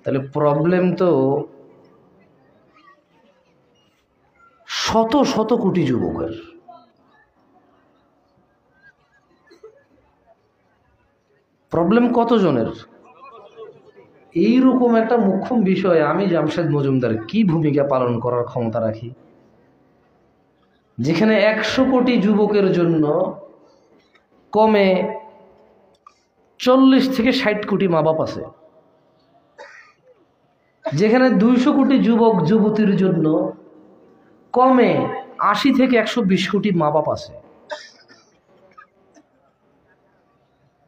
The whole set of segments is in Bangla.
তাহলে প্রবলেম তো শত শত কোটি যুবকের। প্রবলেম কতজনের? এইরকম একটা মুখ্য বিষয়ে আমি জামশেদ মজুমদার কি ভূমিকা পালন করার ক্ষমতা রাখি, যেখানে 100 কোটি যুবকের জন্য কমে 40 থেকে 60 কোটি মা বাপ আছে, যেখানে 200 কোটি যুবক যুবতীর জন্য কমে 80 থেকে 120 কোটি মা বাপ আছে।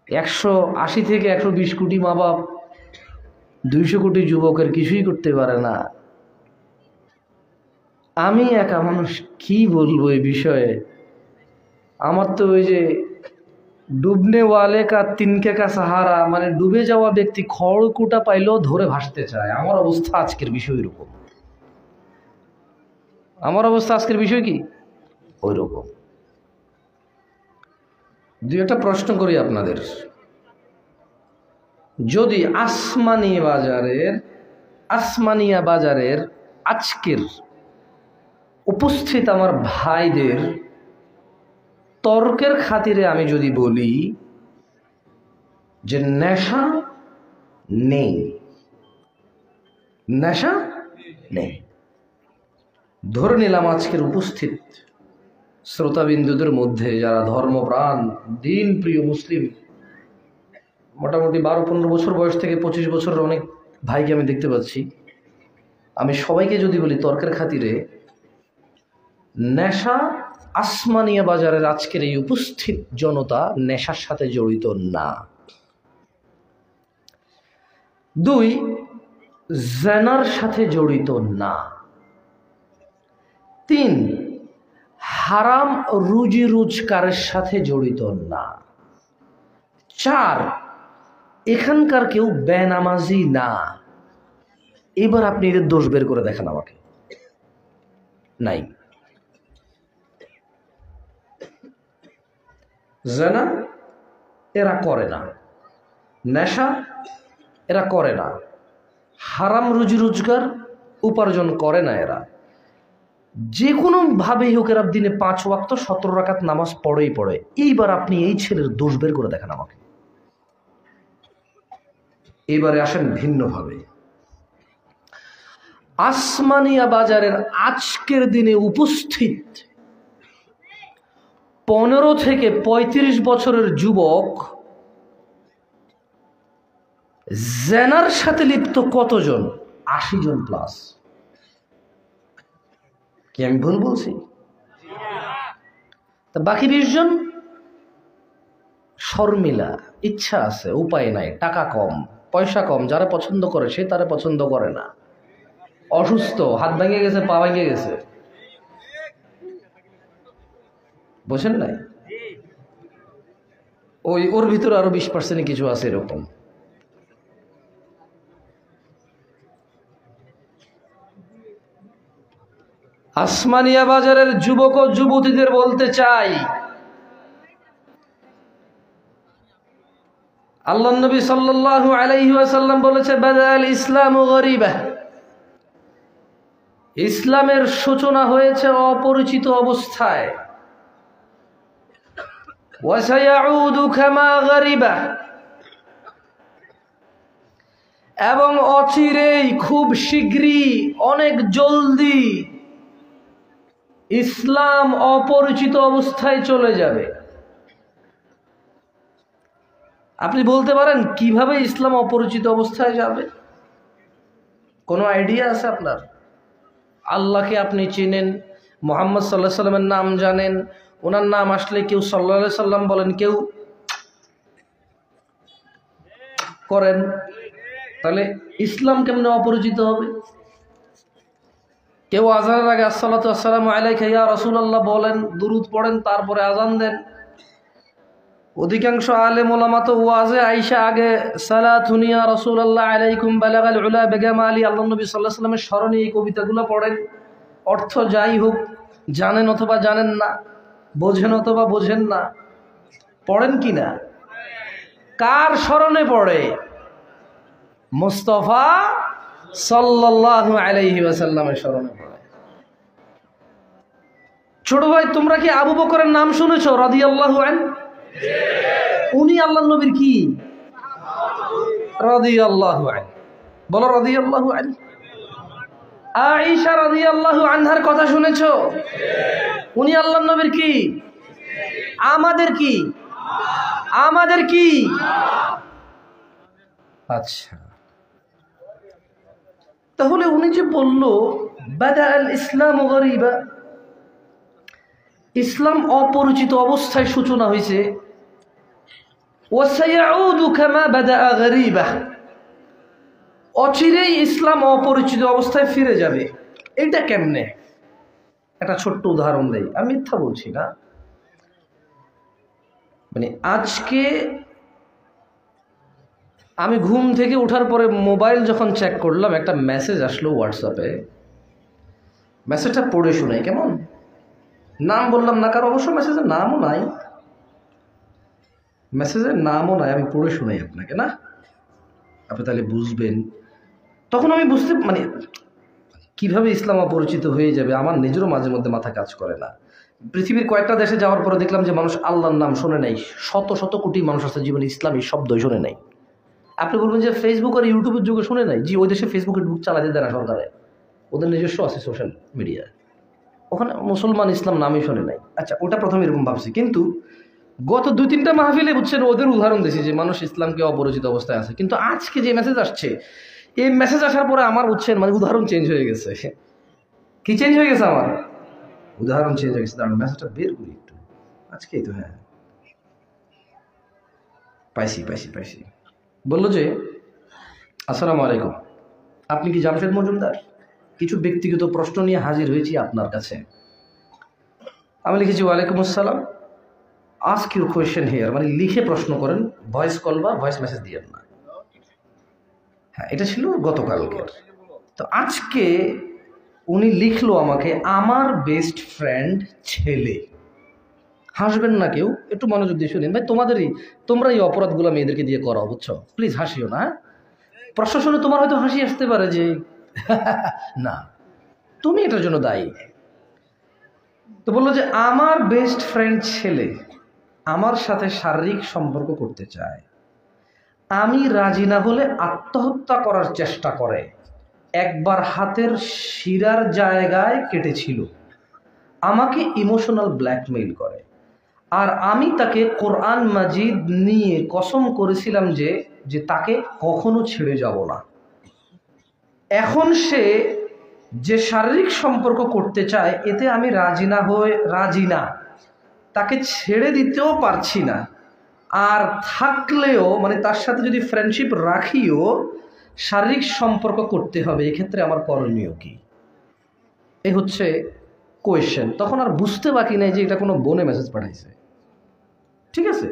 180 থেকে 120 কোটি মা বাপ 200 কোটি যুবকের কিছুই করতে পারে না। আমি একা মানুষ কি বলবো এই বিষয়ে? আমার তো ওই যে ডুবনে ওয়ালে কা তিনকে কা সাহারা, মানে ডুবে যাওয়া ব্যক্তি খড়কুটা পাইলেও ধরে ভাসতে চায়। আমার অবস্থা আজকের বিষয় এরকম। আমার অবস্থা আজকের বিষয় কি ওই রকম। দুই একটা প্রশ্ন করি আপনাদের। যদি আসমানিয়া বাজারের আজকের উপস্থিত আমার ভাইদের তর্কের খাতিরে আমি যদি বলি যে নেশা নেই, নেশা নেই, ধরে নিলাম আজকের উপস্থিত শ্রোতাবিন্দুদের মধ্যে যারা ধর্মপ্রাণ দিন প্রিয় মুসলিম, মোটামুটি 12-15 বছর বয়স থেকে 25 বছরের অনেক ভাইকে আমি দেখতে পাচ্ছি। আমি সবাইকে যদি বলি তর্কের খাতিরে, নেশা আসমানিয়া বাজারের আজকের এই উপস্থিত জনতা নেশার সাথে জড়িত না। 2, জেনার সাথে জড়িত না। 3, হারাম রুজি রোজগারের সাথে জড়িত না। 4, এখানকার কেউ বেনামাজি না। এবার আপনি এদের দোষ বের করে দেখেন আমাকে। নাই। জেনা এরা করে না, নেশা এরা করে না, হারাম রুজি রোজগার উপার্জন করে না এরা। যে কোনো ভাবেই হোক এরা দিনে 5 ওয়াক্ত 17 রাকাত নামাজ পড়েই পড়ে। এইবার আপনি এই ছেলের দোষ বের করে দেখেন আমাকে। এবারে আসেন ভিন্নভাবে। আসমানিয়া বাজারের আজকের দিনে উপস্থিত 15 থেকে 35 বছরের যুবক জেনার সাথে লিপ্ত কতজন? 80 জন প্লাস। কি আমি ভুল বলছি? তা বাকি 20 জন শর্মিলা, ইচ্ছা আছে, উপায় নাই, টাকা কম, পয়সা কম, যারা পছন্দ করে সে তারা পছন্দ করে না, অসুস্থ, হাত ভেঙে গেছে, পা ভেঙে গেছে, বোঝেন নাই? ওর ভিতরে আরো 20% কিছু আছে এরকম। আসমানিয়া বাজারের যুবক ও যুবতীদের বলতে চাই, আল্লাহ নবী সাল্লাল্লাহু আলাইহি ওয়াসাল্লাম বলেছে, বাদাল ইসলামু গরিবা, ইসলামের সূচনা হয়েছে অপরিচিত অবস্থায়, ওয়া সায়াউদু কামা গরিবা, এবং অচিরেই খুব শীঘ্রই অনেক জলদি ইসলাম অপরিচিত অবস্থায় চলে যাবে। আপনি বলতে পারেন কিভাবে ইসলাম অপরিচিত অবস্থায় যাবে? কোনো আইডিয়া আছে আপনার? আল্লাহকে আপনি চিনেন, মুহাম্মদ সাল্লাল্লাহু আলাইহি সাল্লামের নাম জানেন, ওনার নাম আসলে কেউ সাল্লাল্লাহু আলাইহি সাল্লাম বলেন, কেউ করেন, তাহলে ইসলাম কেমনে অপরিচিত হবে? কেউ আজানের আগে আসসালাতু আসসালামু আলাইকা ইয়া রাসূলুল্লাহ বলেন, দুরূদ পড়েন, তারপরে আজান দেন। অধিকাংশ আলেম ওলামা তো ওয়াজে আইসা আগে সালাতুন ইয়া রাসূলুল্লাহ আলাইকুম বালাগাল উলা বেগামালি, আল্লাহ নবী সাল্লাল্লাহু আলাইহি সাল্লামের স্মরণে এই কবিতাগুলো পড়েন। অর্থ যাই হোক, জানেন অথবা জানেন না, বোঝেন অথবা বোঝেন না, পড়েন কি না? কার স্মরণে পড়ে? মুস্তাফা সাল্লাল্লাহু আলাইহি ওয়াসাল্লামের স্মরণে পড়ে। ছোট ভাই, তোমরা কি আবু বকরের নাম শুনেছো রাদিয়াল্লাহু আনহু? উনি আল্লাহর নবীর কি রাদিয়াল্লাহু আনহু, বলো রাদিয়াল্লাহু আনহু। আয়েশা রাদিয়াল্লাহু আনহার কথা শুনেছো? উনি আল্লাহর নবীর কি? আমাদের কি? আমাদের কি? আচ্ছা, তাহলে উনি যে বলল বাদা আল ইসলাম গরিবা, ইসলাম অপরিচিত অবস্থায় সূচনা হয়েছে, ওয়াসায়াউদু কামা বাদা গরিবা, অচিরেই ইসলাম অপরিচিত অবস্থায় ফিরে যাবে। এটা কেমনে? একটা ছোট্ট উদাহরণ দেই, আমি মিথ্যা বলছি না। মানে আজকে আমি ঘুম থেকে ওঠার পরে মোবাইল যখন চেক করলাম, একটা মেসেজ আসলো হোয়াটসঅ্যাপে। মেসেজটা পড়ে শোনাই কেমন? নাম বললাম না কারণ, অবশ্য মেসেজের নামও নাই, মেসেজের নামও নাই, আমি পড়ে শোনাই আপনাকে, না আপনি তাহলে বুঝবেন। তখন আমি বুঝতে, মানে কিভাবে ইসলাম অপরিচিত হয়ে যাবে আমার নিজেরও মাঝে মধ্যে মাথা কাজ করে না। পৃথিবীর কয়েকটা দেশে যাওয়ার পরে দেখলাম যে মানুষ আল্লাহর নাম শোনে নাই, শত শত কোটি মানুষ আছে জীবনে ইসলামী শব্দই শোনে নাই। আপনি বলবেন যে ফেসবুক আর ইউটিউবের যুগে শুনে নাই, জি ওই দেশে ফেসবুকের বুক চালাতে দেয় না সরকারে, ওদের নিজস্ব আছে সোশ্যাল মিডিয়া, ওখানে মুসলমান ইসলাম নামই শোনে নাই। আচ্ছা, ওটা প্রথমে এরকম ভাবছি, কিন্তু গত 2-3টা মাহফিলে বুঝছেন ওদের উদাহরণ দিয়েছি যে মানুষ ইসলামকে অপরিচিত অবস্থায় আছে। কিন্তু আজকে যে মেসেজ আসছে, এই মেসেজ আসার পরে আমার বুঝছেন মানে উদাহরণ চেঞ্জ হয়ে গেছে। কি চেঞ্জ হয়ে গেছে? আমার উদাহরণ চেঞ্জ হয়ে গেছে। দাঁড়ান মেসেজটা বের করি একটু, আজকেই তো, হ্যাঁ পাইছি। বললো যে আসসালামু আলাইকুম, আপনি কি জামশেদ মজুমদার? কিছু ব্যক্তিগত প্রশ্ন নিয়ে হাজির হয়েছি আপনার কাছে। আমি লিখেছি ওয়ালাইকুম আসসালাম, আস্ক ইউর কোয়েশ্চেন হিয়ার, মানে লিখে প্রশ্ন করেন, ভয়েস কল বা ভয়েস মেসেজ দিয়েন না। হ্যাঁ, এটা ছিল গতকালকের। তো আজকে উনি লিখলো আমাকে, আমার বেস্ট ফ্রেন্ড ছেলে। হাসবেন না কেউ, একটু মনোযোগ দিয়ে শুনেন ভাই, তোমরা এই অপরাধগুলো মেয়েদেরকে দিয়ে করো, বুঝছো? প্লিজ হাসিও না। প্রশ্ন শুনে তোমার হয়তো হাসি আসতে পারে যে না, তুমি এটার জন্য দায়ী। তো বললো যে আমার বেস্ট ফ্রেন্ড ছেলে আমার সাথে শারীরিক সম্পর্ক করতে চায়, আমি রাজি না হলে আত্মহত্যা করার চেষ্টা করে, একবার হাতের শিরার জায়গায় কেটেছিল, আমাকে ইমোশনাল ব্ল্যাকমেইল করে, আর আমি তাকে কোরআন মাজিদ নিয়ে কসম করেছিলাম যে তাকে কখনো ছেড়ে যাব না। এখন সে যে শারীরিক সম্পর্ক করতে চায় এতে আমি রাজি না, তাকে ছেড়ে দিতেও পারছি না, আর থাকলেও মানে তার সাথে যদি ফ্রেন্ডশিপ রাখিও শারীরিক সম্পর্ক করতে হবে, এক্ষেত্রে আমার করণীয় কি? এই হচ্ছে কোয়েশ্চেন। তখন আর বুঝতে বাকি নাই যে এটা কোনো বোনে মেসেজ পাঠাইছে, ঠিক আছে?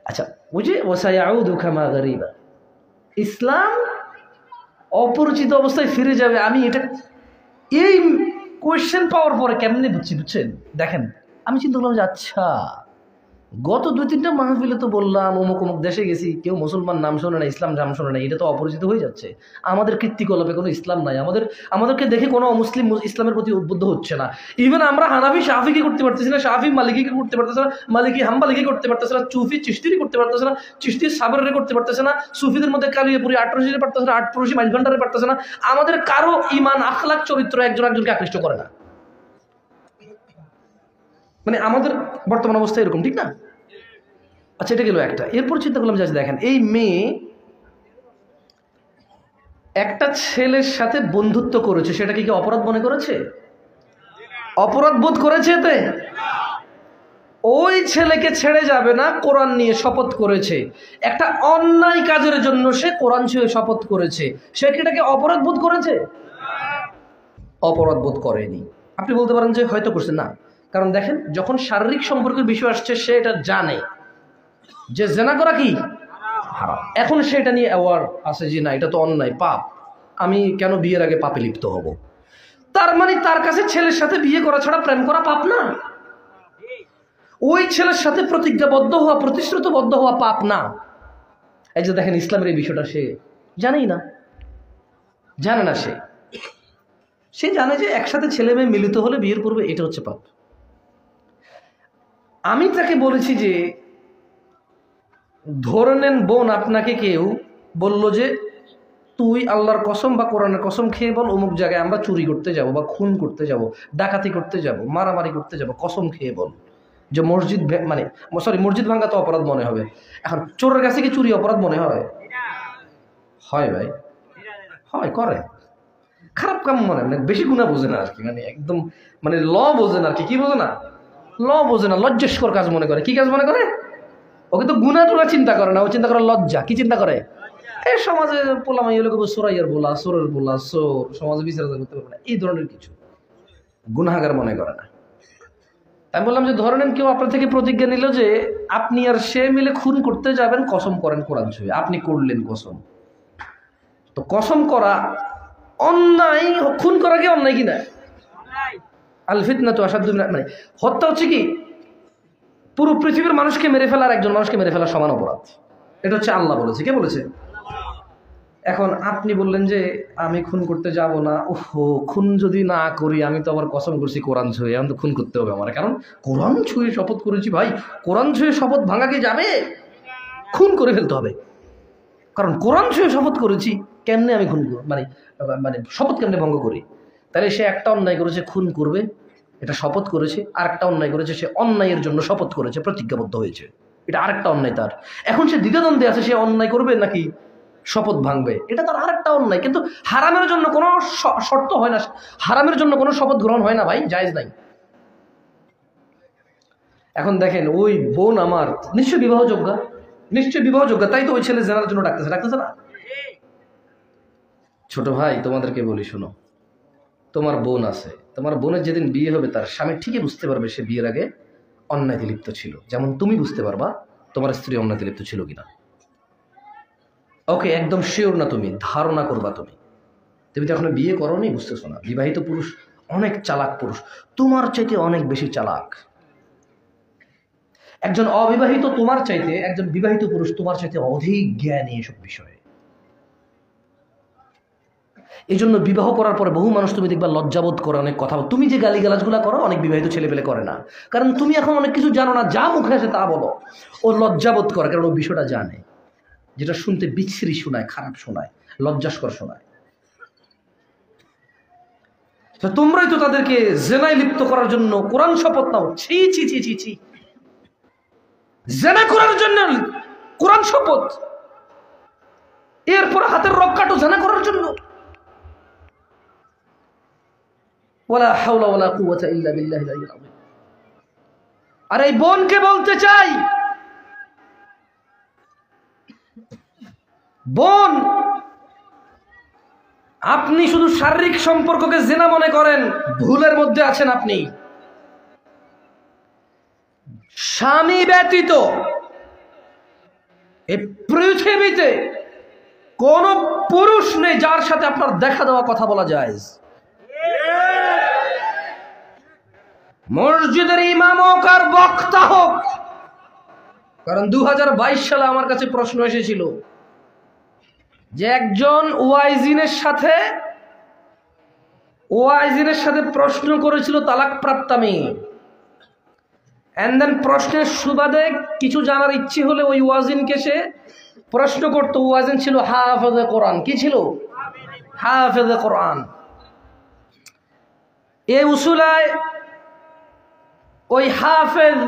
আচ্ছা, ওই যে ওয়াসায়াউদু কামা গারিবা, ইসলাম অপরিচিত অবস্থায় ফিরে যাবে, আমি এটা এই কোয়েশ্চেন পাওয়ার পরে কেমনে বুঝছেন? দেখেন, আমি চিন্তা করলাম যে আচ্ছা, গত 2-3টা মাহফিলে তো বললাম অমুক দেশে গেছি, কেউ মুসলমান নাম শোনে না, ইসলাম নাম শোনে না, এটা তো অপরিচিত হয়ে যাচ্ছে। আমাদের কীর্তিকলাপে কোনো ইসলাম নাই, আমাদেরকে দেখে কোনো অমুসলিম ইসলামের প্রতি উদ্বুদ্ধ হচ্ছে না। ইভেন আমরা হানাফি শাফিকে করতে পারতেছি না, শাফি মালিকিকে করতে পারতেছে না, মালিকি হাম্বালিকে করতে পারতেছে না, চুফি চিশতিরি করতে পারতেছে না, চিশতি সাবরে করতে পারতেছে না, সুফিদের মধ্যে কালিয়াপুরি আটরশিতে পারতেছে না, আটরশি মাইলঘণ্টারে পারতেছে না। আমাদের কারো ইমান আখলাক চরিত্র একজনকে আকৃষ্ট করে না, মানে আমাদের বর্তমান অবস্থা এরকম, ঠিক না? আচ্ছা, এটা গেল একটা। এরপর চিন্তা করলাম যে দেখেন, এই মেয়ে একটা ছেলের সাথে বন্ধুত্ব করেছে, সেটা কি অপরাধ মনে করেছে? অপরাধ বোধ করেছে? এতে ওই ছেলেকে ছেড়ে যাবে না, কোরআন নিয়ে শপথ করেছে। একটা অন্যায় কাজের জন্য সে কোরআন ছুঁয়ে শপথ করেছে, সে কি এটাকে অপরাধ বোধ করেছে? অপরাধ বোধ করেনি। আপনি বলতে পারেন যে হয়তো করছে না, কারণ দেখেন যখন শারীরিক সম্পর্কের বিষয় আসছে সে এটা জানে যে জেনা করা কি হারাম। এখন সেটা নিয়ে অ্যাওয়ার আছে যে না, এটা তো অন্যায়, পাপ, আমি কেন বিয়ের আগে পাপে লিপ্ত হব? তার মানে তার কাছে ছেলের সাথে বিয়ে করা ছাড়া প্রেম করা পাপ না, ওই ছেলের সাথে প্রতিজ্ঞাবদ্ধ হওয়া, প্রতিশ্রুতবদ্ধ হওয়া পাপ না। এই যে দেখেন ইসলামের এই বিষয়টা সে জানেই না, জানে না। সে জানে যে একসাথে ছেলে মেয়ে মিলিত হলে বিয়ের পূর্বে এটা হচ্ছে পাপ। আমি তাকে বলেছি যে ধরে নেন বোন আপনাকে কেউ বলল যে তুই আল্লাহর কসম বা কোরআনের কসম খেয়ে বল অমুক জায়গায় আমরা চুরি করতে যাব বা খুন করতে যাব, ডাকাতি করতে যাব, মারামারি করতে যাব, কসম খেয়ে বল যে মসজিদ মানে সরি মসজিদ ভাঙা তো অপরাধ মনে হবে। এখন চোরের কাছে কি চুরি অপরাধ মনে হয়? হয় ভাই, হয়, করে। খারাপ কাম মনে মানে বেশি গুণা বোঝে না আর কি, মানে একদম মানে ল বোঝে না আর কি। কি বোঝে না? ল বোঝে না, লজ্জাস্কর কাজ মনে করে। কি কাজ মনে করে? ওকে তো গুণা টুনা চিন্তা করে না, ও চিন্তা করে লজ্জা। কি চিন্তা করে? এই সমাজে পোলামাই লোক সোরাইয়ার বলা, সোরের বলা, সোর সমাজে বিচার করতে পারবে না, এই ধরনের কিছু গুনাহাগার মনে করে না। আমি বললাম যে ধরে নেন কেউ আপনার থেকে প্রতিজ্ঞা নিল যে আপনি আর সে মিলে খুন করতে যাবেন, কসম করেন কোরআন ছুঁয়ে, আপনি করলেন কসম। তো কসম করা অন্যায়, খুন করা কি অন্যায় কিনা? আল ফিতনা তো আসাদ, মানে হত্যা হচ্ছে কি পুরো পৃথিবীর মানুষকে মেরে ফেলা আর একজন মানুষকে মেরে ফেলা সমান অপরাধ। এটা হচ্ছে আল্লাহ বলেছে। কে বলেছে? এখন আপনি বললেন যে আমি খুন করতে যাব না। ওহো, খুন যদি না করি, আমি তো আবার কসম করছি কোরআন ছুঁয়ে, এখন তো খুন করতে হবে আমার, কারণ কোরআন ছুঁয়ে শপথ করেছি। ভাই, কোরআন ছুঁয়ে শপথ ভাঙা কি যাবে? খুন করে ফেলতে হবে, কারণ কোরআন ছুঁয়ে শপথ করেছি। কেমনে আমি খুন মানে মানে শপথ কেমনে ভঙ্গ করি? তাহলে সে একটা অন্যায় করেছে, খুন করবে, এটা শপথ করেছে। আরেকটা অন্যায় করেছে, সে অন্যায়ের জন্য শপথ করেছে, প্রতিজ্ঞাবদ্ধ হয়েছে, এটা আরেকটা অন্যায় তার। এখন সে দ্বিধাদ্বন্দ্বে আছে, সে অন্যায় করবে নাকি শপথ ভাঙবে, এটা তার আরেকটা অন্যায়। কিন্তু হারামের জন্য কোনো শর্ত হয় না, হারামের জন্য কোনো শপথ গ্রহণ হয় না ভাই, জায়েজ নাই। এখন দেখেন ওই বোন আমার নিশ্চয় বিবাহযোগ্যা, নিশ্চয় বিবাহযোগ্যা, তাই তো ওই ছেলে জেনার জন্য ডাকতেছে না। ছোট ভাই, তোমাদেরকে বলি শোনো, তোমার বোন আছে, তোমার বোনের যেদিন বিয়ে হবে তার স্বামী ঠিকই বুঝতে পারবে সে বিয়ের আগে অন্যায় লিপ্ত ছিল, যেমন তুমি বুঝতে পারবা তোমার স্ত্রী অন্যায় লিপ্ত ছিল কিনা। ওকে, একদম শিওর না, তুমি ধারণা করবা। তুমি তো এখন বিয়ে করোনি, বুঝতেছো না। বিবাহিত পুরুষ অনেক চালাক পুরুষ, তোমার চাইতে অনেক বেশি চালাক। একজন অবিবাহিত তোমার চাইতে, একজন বিবাহিত পুরুষ তোমার চাইতে অধিক জ্ঞানী এসব বিষয়ে। এই জন্য বিবাহ করার পরে বহু মানুষ তুমি দেখবা লজ্জাবোধ করে অনেক কথা। তুমি যে গালিগালাজগুলা করো অনেক বিবাহিত ছেলে পেলে করে না, কারণ তুমি এখন অনেক কিছু জানো না, যা মুখে আসে তা বলো। ও লজ্জাবোধ করে, কারণ ও বিষয়টা জানে, যেটা শুনতে বিচ্ছিরি শোনায়, খারাপ শোনায়, লজ্জাস্কর শোনায়। তোমরাই তো তাদেরকে জেনায় লিপ্ত করার জন্য কোরআন শপথ নাও। ছি ছি ছি ছি ছি, জেনা করার জন্য কোরআন শপথ, এরপর হাতের রক কাটো জেনা করার জন্য। ওয়ালা হাওলা ওয়ালা কুওয়াতা ইল্লা বিল্লাহিল আলিয়্যিল আযীম। আর এই বোনকে বলতে চাই, বোন, আপনি শুধু শারীরিক সম্পর্ককে জিনা মনে করেন, ভুলের মধ্যে আছেন আপনি। স্বামী ব্যতীত এই পৃথিবীতে কোন পুরুষ নেই যার সাথে আপনার দেখা দেওয়া কথা বলা যায়। মসজিদের ইমাম হোক আর বক্তা হোক, কারণ 2022 সালে আমার কাছে প্রশ্ন এসেছিল যে একজন ওয়াইজিনের সাথে প্রশ্ন করেছিল তালাক প্রাপ্তা মেয়ে। এন্ড দেন প্রশ্নের সুবাদে কিছু জানার ইচ্ছে হলে ওই ওয়াজিনকে সে প্রশ্ন করতো। ওয়াজিন ছিল হাফেজে কোরআন। কি ছিল? হাফেজে কোরআন। এই উসুলায় ওই হাফেজ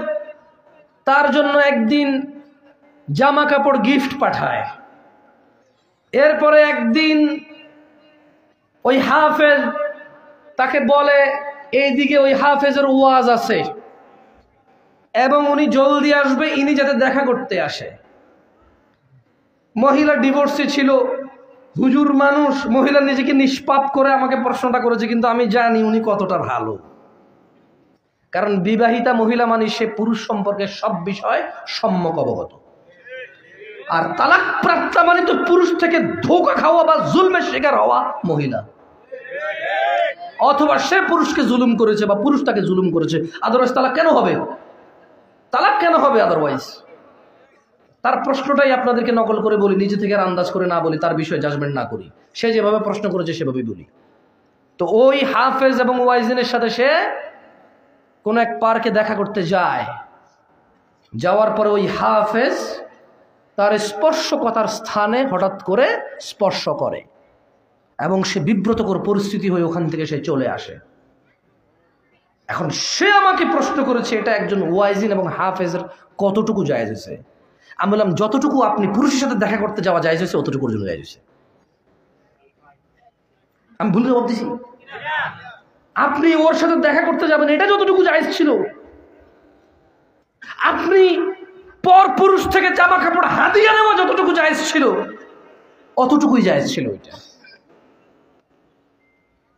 তার জন্য একদিন জামা কাপড় গিফট পাঠায়। এরপরে একদিন ওই হাফেজ তাকে বলে এইদিকে ওই হাফেজের ওয়াজ আছে এবং উনি জলদি আসবে, ইনি যাতে দেখা করতে আসে। মহিলা ডিভোর্সে ছিল, হুজুর মানুষ, মহিলা নিজেকে নিষ্পাপ করে আমাকে প্রশ্নটা করেছে, কিন্তু আমি জানি উনি কতটা ভালো, কারণ বিবাহিতা মহিলা মানে সে পুরুষ সম্পর্কে সব বিষয় সম্যক অবগত। আর তালাক প্রাপ্তা মানে তো পুরুষ থেকে ধোঁকা খাওয়া বা জুলমের শিকার হওয়া মহিলা, অথবা সে পুরুষকে জুলুম করেছে বা পুরুষ তাকে জুলুম করেছে। আদারওয়াইজ তালাক কেন হবে? তালাক কেন হবে আদারওয়াইজ? তার প্রশ্নটাই আপনাদেরকে নকল করে বলি, নিজে থেকে আর আন্দাজ করে না বলি, তার বিষয়ে জাজমেন্ট না করি। সে যেভাবে প্রশ্ন করেছে সেভাবেই বলি। তো ওই হাফেজ এবং ওয়াইজিনের সাথে সে কোন এক পার্কে দেখা করতে যায়। যাওয়ার পরে ওই হাফেজ তার স্পর্শকতার স্থানে হঠাৎ করে স্পর্শ করে এবং সে বিব্রতকর পরিস্থিতি হয়ে ওখান থেকে সে চলে আসে। এখন সে আমাকে প্রশ্ন করেছে এটা একজন ওয়াইজিন এবং হাফেজের কতটুকু জায়েজ হয়েছে। আমি বললাম যতটুকু আপনি পুরুষের সাথে দেখা করতে যাওয়া জায়েজ হয়েছে অতটুকুর জন্য জায়েজ হয়েছে। আমি ভুল ভাবতেছি? আপনি ওর সাথে দেখা করতে যাবেন এটা যতটুকু জায়েজ ছিল, আপনি পর পুরুষ থেকে জামা কাপড় হাদিয়া নেওয়া যতটুকু জায়েজ ছিল অতটুকুই জায়েজ ছিল এটা।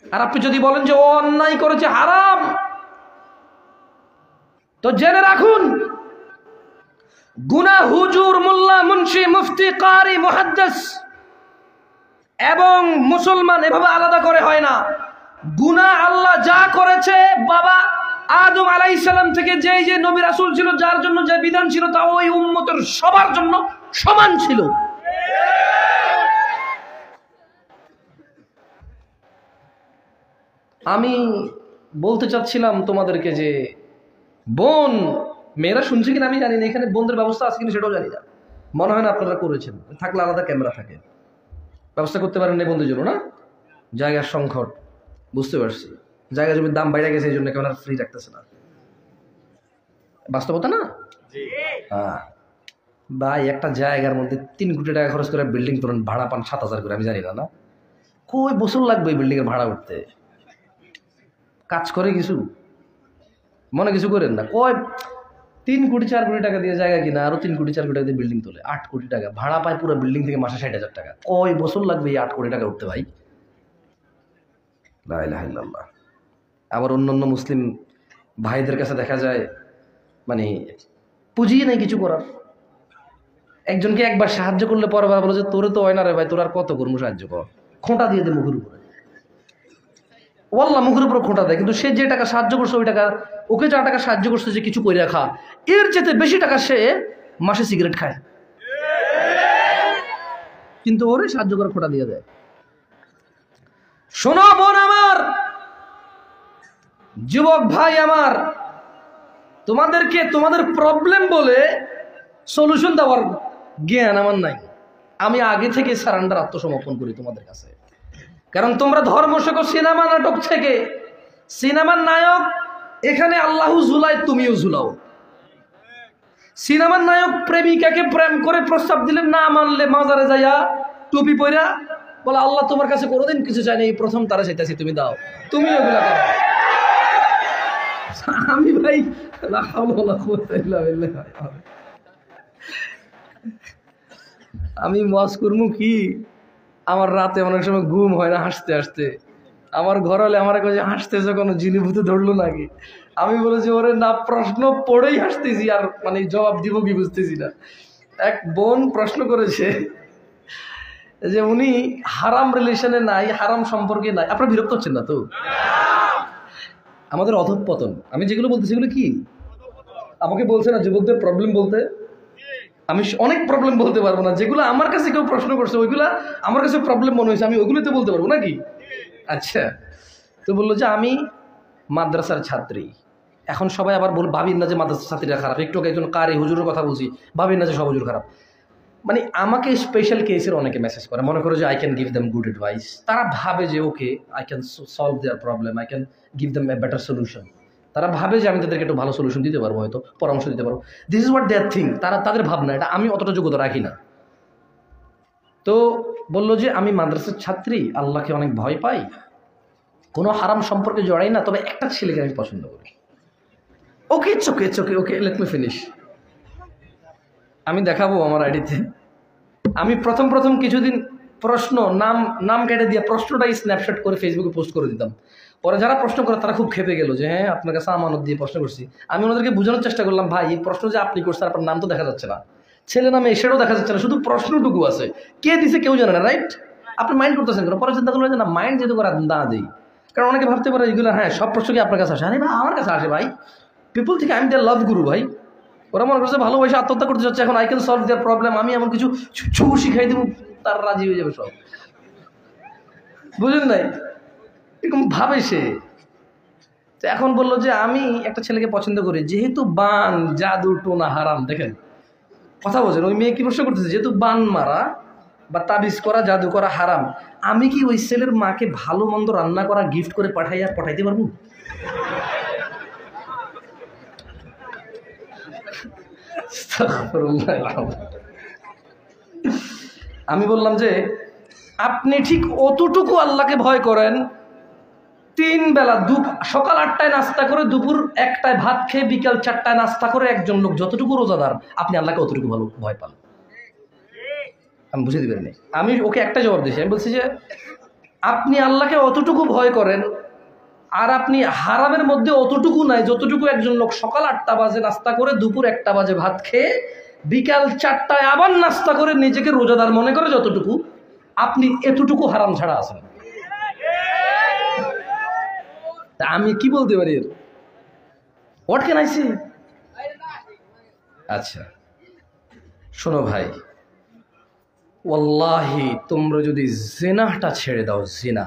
আর আপনি যদি বলেন যে ও অন্যায় করেছে, হারাম, তো জেনে রাখুন গুনাহ হুজুর, মোল্লা, মুন্সি, মুফতি, কারি, মুহাদ্দিস এবং মুসলমান এভাবে আলাদা করে হয় না। গুনাহ আল্লাহ যা করেছে, বাবা আদম আলাইহিস সালাম থেকে যে যে নবী রাসূল ছিল, যার জন্য যে বিধান ছিল, তা ওই উম্মতের সবার জন্য সমান ছিল। আমি বলতে চাচ্ছিলাম তোমাদেরকে যে বোন, মেয়েরা শুনছে কিনা আমি জানি না, এখানে বোনদের ব্যবস্থা আছে কিনা সেটাও জানি না, মনে হয় না আপনারা করেছেন। থাকলে আলাদা ক্যামেরা থাকে, ব্যবস্থা করতে পারেন না বন্ধুর জন্য, না জায়গার সংকট, বুঝতে পারছি। জায়গা জমির দাম বাইরে গেছে, এই জন্য ক্যামেরা ফ্রি রাখতেছে না, বাস্তবতা না? হ্যাঁ ভাই, একটা জায়গার মধ্যে 3 কোটি টাকা খরচ করে বিল্ডিং করেন, ভাড়া পান 7,000 করে, আমি জানি না না কই বছর লাগবে এই বিল্ডিং এর ভাড়া উঠতে। কাজ করে কিছু মনে কিছু করেন না, কয় 3 কোটি 4 কোটি টাকা দিয়ে জায়গা কিনা, আরো 3 কোটি 4 কোটি টাকা দিয়ে বিল্ডিং তোলে, 8 কোটি টাকা ভাড়া পায় পুরো বিল্ডিং থেকে, মাসে 60,000 টাকা। কয় বছর লাগবে এই 8 কোটি টাকা উঠতে ভাই? লা ইলাহা ইল্লাল্লাহ। আবার অন্যান্য মুসলিম ভাইদের কাছে দেখা যায় মানে পুঁজি নেই কিছু করার। একজনকে একবার সাহায্য করলে পরবার বলে যে তোরে তো হয় না রে ভাই, তোর আর কত করবো সাহায্য, কর, খোঁটা দিয়ে দে মুখের উপরে। ওয়াল্লাহ মুখের উপরে খোঁটা দেয়, কিন্তু সে যে টাকা সাহায্য করছে ওই টাকা, ওকে যা টাকা সাহায্য করছে যে কিছু করে রাখা, এর চেয়ে বেশি টাকা সে মাসে সিগারেট খায়, কিন্তু ওরে সাহায্য করে খোঁটা দিয়ে দেয়। শোনো বোন আমার, যুবক ভাই আমার, তোমাদেরকে তোমাদের প্রবলেম বলে সলিউশন দেওয়ার জ্ঞান আমার নাই। আমি আগে থেকে সারেন্ডার, আত্মসমর্পণ করি তোমাদের কাছে, কারণ তোমরা ধর্ম শেখো সিনেমা নাটক থেকে। সিনেমার নায়ক এখানে আল্লাহু ঝুলায়, তুমিও ঝুলাও। সিনেমার নায়ক প্রেমিকাকে প্রেম করে প্রস্তাব দিলে না মানলে মাজারে যাইয়া টুপি পইরা বলে আল্লাহ তোমার কাছে কোনোদিন কিছু চাই না, এই প্রথম তারা চাইতেছি, তুমি দাও, তুমি ওগুলা করো। আমি ভাই আমি ওয়াজ করবো কি, আমার রাতে অনেক সময় ঘুম হয় না হাসতে হাসতে। আমার ঘর হলে আমার কাছে হাসতেছে কোনো জিনিভূতে ধরলো নাকি, আমি বলেছি ওরে না, প্রশ্ন পড়েই হাসতেছি, আর মানে জবাব দিব কি বুঝতেছি না। এক বোন প্রশ্ন করেছে যে উনি হারাম রিলেশনে নাই, হারাম সম্পর্কে নাই। আপনারা বিরক্ত হচ্ছেন না তো? আমাদের অধঃপতন, আমি যেগুলো বলতেছি সেগুলো কি আমাকে বলছে না যুবকদের প্রবলেম বলতে? আমি অনেক প্রবলেম বলতে পারবো না, যেগুলো আমার কাছে কেউ প্রশ্ন করছে ওইগুলা আমার কাছে প্রবলেম মনে হয়েছে, আমি ওইগুলোতে বলতে পারবো নাকি? আচ্ছা, তো বললো যে আমি মাদ্রাসার ছাত্রী। এখন সবাই আবার ভাবিন না যে মাদ্রাসার ছাত্রীরা খারাপ, একটু একজন কারি হুজুরের কথা বলছি, ভাবিন না যে সব হুজুর খারাপ। মানে আমাকে স্পেশাল কেসের অনেকে মেসেজ করে, মনে করে যে I can give them good advice. তারা ভাবে যে okay I can solve their problem, I can give them a better solution. তারা ভাবে যে আমি তাদেরকে একটু ভালো সলিউশন দিতে পারবো, হয়তো পরামর্শ দিতে পারবো। This is what their thing, তাদের ভাবনা। এটা আমি অতটা যোগ্যতা রাখি না। তো বললো যে আমি মাদ্রাসার ছাত্রী, আল্লাহকে অনেক ভয় পাই, কোনো হারাম সম্পর্কে জড়াই না, তবে একটা ছেলেকে আমি পছন্দ করি। Okay it's okay, it's okay, okay let me finish. আমি দেখাবো আমার আইডিতে। আমি প্রথম কিছুদিন প্রশ্ন নাম কেটে দিয়ে প্রশ্নটাই স্ন্যাপশট করে ফেসবুকে পোস্ট করে দিতাম। পরে যারা প্রশ্ন করে তারা খুব খেপে গেল যে হ্যাঁ আপনার কাছে আমানত দিয়ে প্রশ্ন করছি। আমি ওনাদেরকে বোঝানোর চেষ্টা করলাম, ভাই এই প্রশ্ন যে আপনি করছেন আপনার নাম তো দেখা যাচ্ছে না, ছেলে নামে এসেও দেখা যাচ্ছে না, শুধু প্রশ্নটুকু আছে, কে দিছে কেউ জানে না, রাইট? আপনি মাইন্ড করতেছেন কেন? পরে চিন্তা করলেন যে না, মাইন্ড যেহেতু করে না দিই, কারণ অনেকে ভাবতে পারে এগুলো হ্যাঁ সব প্রশ্ন কি আপনার কাছে আসে? আরে ভাই আমার কাছে আসে ভাই, পিপল থেকে আমি দেয়ার লাভ গুরু ভাই, ওরা মনে করছে ভালোবাসে আত্মহত্যা করতে যাচ্ছে, এখন I can solve their problem, আমি এমন কিছু ছু শিখাই দেবো তার রাজি হয়ে যাবে সব। বুঝলেন নাই? এরকম ভাবে সে। এখন বললো যে আমি একটা ছেলেকে পছন্দ করি, যেহেতু বান জাদু টোনা হারাম। দেখেন কথা বলছেন, ওই মেয়ে কি প্রশ্ন করতেছে, যেহেতু বান মারা বা তাবিজ করা জাদু করা হারাম, আমি কি ওই ছেলের মাকে ভালো মন্দ রান্না করা গিফট করে পাঠাইতে পারবো? আমি বললাম যে আপনি ঠিক অতটুকু আল্লাহকে ভয় করেন, 3 বেলা সকাল 8টায় নাস্তা করে, দুপুর 1টায় ভাত খেয়ে, বিকাল 4টায় নাস্তা করে একজন লোক যতটুকু রোজাদার, আপনি আল্লাহকে অতটুকু ভালো ভয় পান। আমি বুঝে দিবেন না। আমি ওকে একটা জবাব দিয়েছি, আমি বলছি যে আপনি আল্লাহকে অতটুকু ভয় করেন, আর আপনি হারামের মধ্যে অতটুকু নাই যতটুকু একজন লোক সকাল 8টা বাজে নাস্তা করে, দুপুর 1টা বাজে ভাত খেয়ে, বিকাল 4টায় আবার নাস্তা করে নিজেকে রোজাদার মনে করে যতটুকু, আপনি এতটুকু হারাম ছাড়া আছেন। তা আমি কি বলতে পারি? What can I say? আচ্ছা শোনো ভাই, ওয়াল্লাহি তোমরা যদি জিনাটা ছেড়ে দাও, জিনা,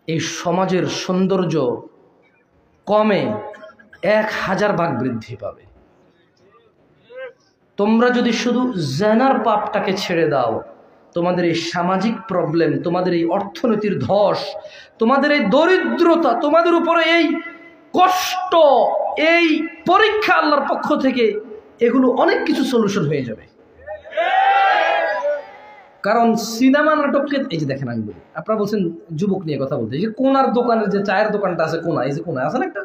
এই সমাজের সৌন্দর্য কমে 1000 ভাগ বৃদ্ধি পাবে। তোমরা যদি শুধু জিনার পাপটাকে ছেড়ে দাও, তোমাদের এই সামাজিক প্রবলেম, তোমাদের এই অর্থনীতির ধস, তোমাদের এই দরিদ্রতা, তোমাদের উপরে এই কষ্ট, এই পরীক্ষা আল্লাহর পক্ষ থেকে, এগুলো অনেক কিছু সলিউশন হয়ে যাবে। কারণ সিনেমা নাটককে, এই যে দেখেন, আমি বলি, আপনারা বলছেন যুবক নিয়ে কথা বলতে, এই যে কোনার দোকানের যে চায়ের দোকানটা আছে, কোনা, এই যে কোনা আছে না একটা,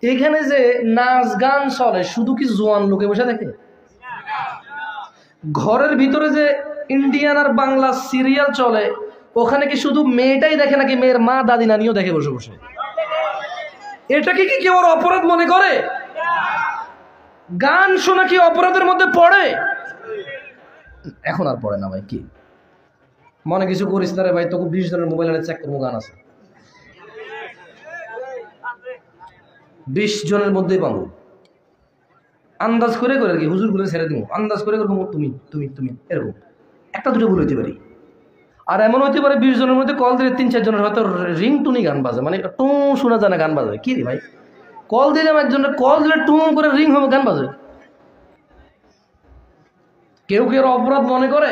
এখানে যে নাচ গান চলে, শুধু কি জোয়ান লোকে বসে দেখে? ঘরের ভিতরে যে ইন্ডিয়ান আর বাংলা সিরিয়াল চলে, ওখানে কি শুধু মেয়েটাই দেখে নাকি মেয়ের মা দাদি নানিও দেখে বসে বসে? এটাকে কি কেউ অপরাধ মনে করে? গান শোনা কি অপরাধের মধ্যে পড়ে? এখন আর পড়ে না ভাই। কি মনে কিছু করিস না রে ভাই, তোকে 20 জনের মোবাইলে চেক করবো, গান আছে 20 জনের মধ্যেই পাবো। আন্দাজ করে করে কি হুজুর গুলো ছেড়ে দিব, আন্দাজ করে করে তুমি তুমি তুমি এরকম একটা দুটো ভুল হইতে পারি। আর এমন হইতে পারে 20 জনের মধ্যে কল দিলে 3-4 জনের হয়তো রিং টুনি গান বাজে, মানে টু শোনা যায় না, গান বাজে। কি রে ভাই, কল দিলাম একজনের, কল দিলে টু করে রিং হবে, গান বাজে। কেউ কেউ অপরাধ মনে করে?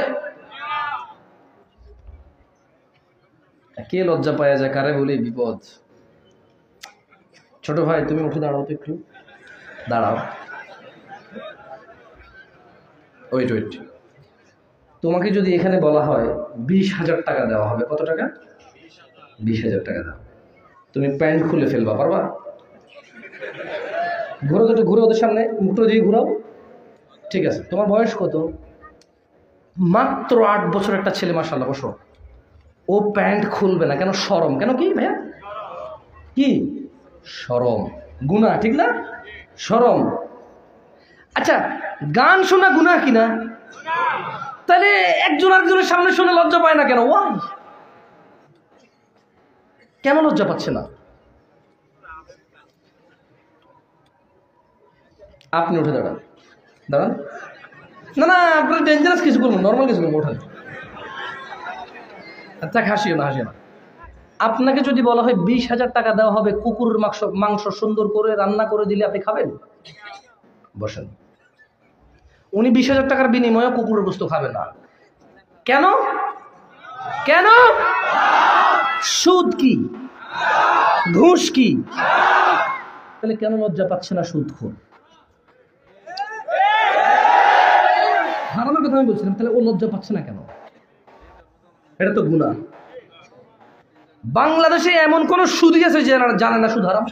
কে লজ্জা পাওয়া যায়, কারে বলি বিপদ। ছোট ভাই তুমি উঠে দাঁড়াও তো, একটু দাঁড়াও। ওয়েট ওয়েট, তোমাকে যদি এখানে বলা হয় 20,000 টাকা দেওয়া হবে, কত টাকা? 20,000 টাকা দাও, তুমি প্যান্ট খুলে ফেলবা, পারবা? ঘুরো তো, ঘুরো ওদের সামনে, মুখটা দিয়ে ঘুরাও। ঠিক আছে, তোমার বয়স কত? মাত্র 8 বছর একটা ছেলে, মাশাআল্লাহ, বসো। ও প্যান্ট খুলবে না কেন? শরম। কেন? কি ভাইয়া? কি শরম? গুনাহ, ঠিক না? শরম। আচ্ছা, গান শোনা গুনাহ কিনা? তাহলে একজন আরেকজনের সামনে শুনে লজ্জা পায় না কেন? ওয়াই? কেন লজ্জা পাচ্ছে না? আপনি উঠে দাঁড়ান, দাঁড়ান। না না, আপনার ডেঞ্জারাস কিছু করবো, নর্মাল কিছু করবো, ওঠেন। আচ্ছা, হাসিও না, হাসিও না। আপনাকে যদি বলা হয় 20,000 টাকা দেওয়া হবে, কুকুরের মাংস সুন্দর করে রান্না করে দিলে আপনি খাবেন? বসেন। উনি 20,000 টাকার বিনিময়ে কুকুরের গোশত খাবে না। কেন? কেন? সুদ কি? ঘুষ কি? তাহলে কেন লজ্জা পাচ্ছে না সুদখোর? হারামের কথা আমি বলছিলাম, তাহলে ও লজ্জা পাচ্ছে না কেন? এটা তো গুনাহ। বাংলাদেশে এমন কোন সুদী আছে যে জানে না সুদ হারাম?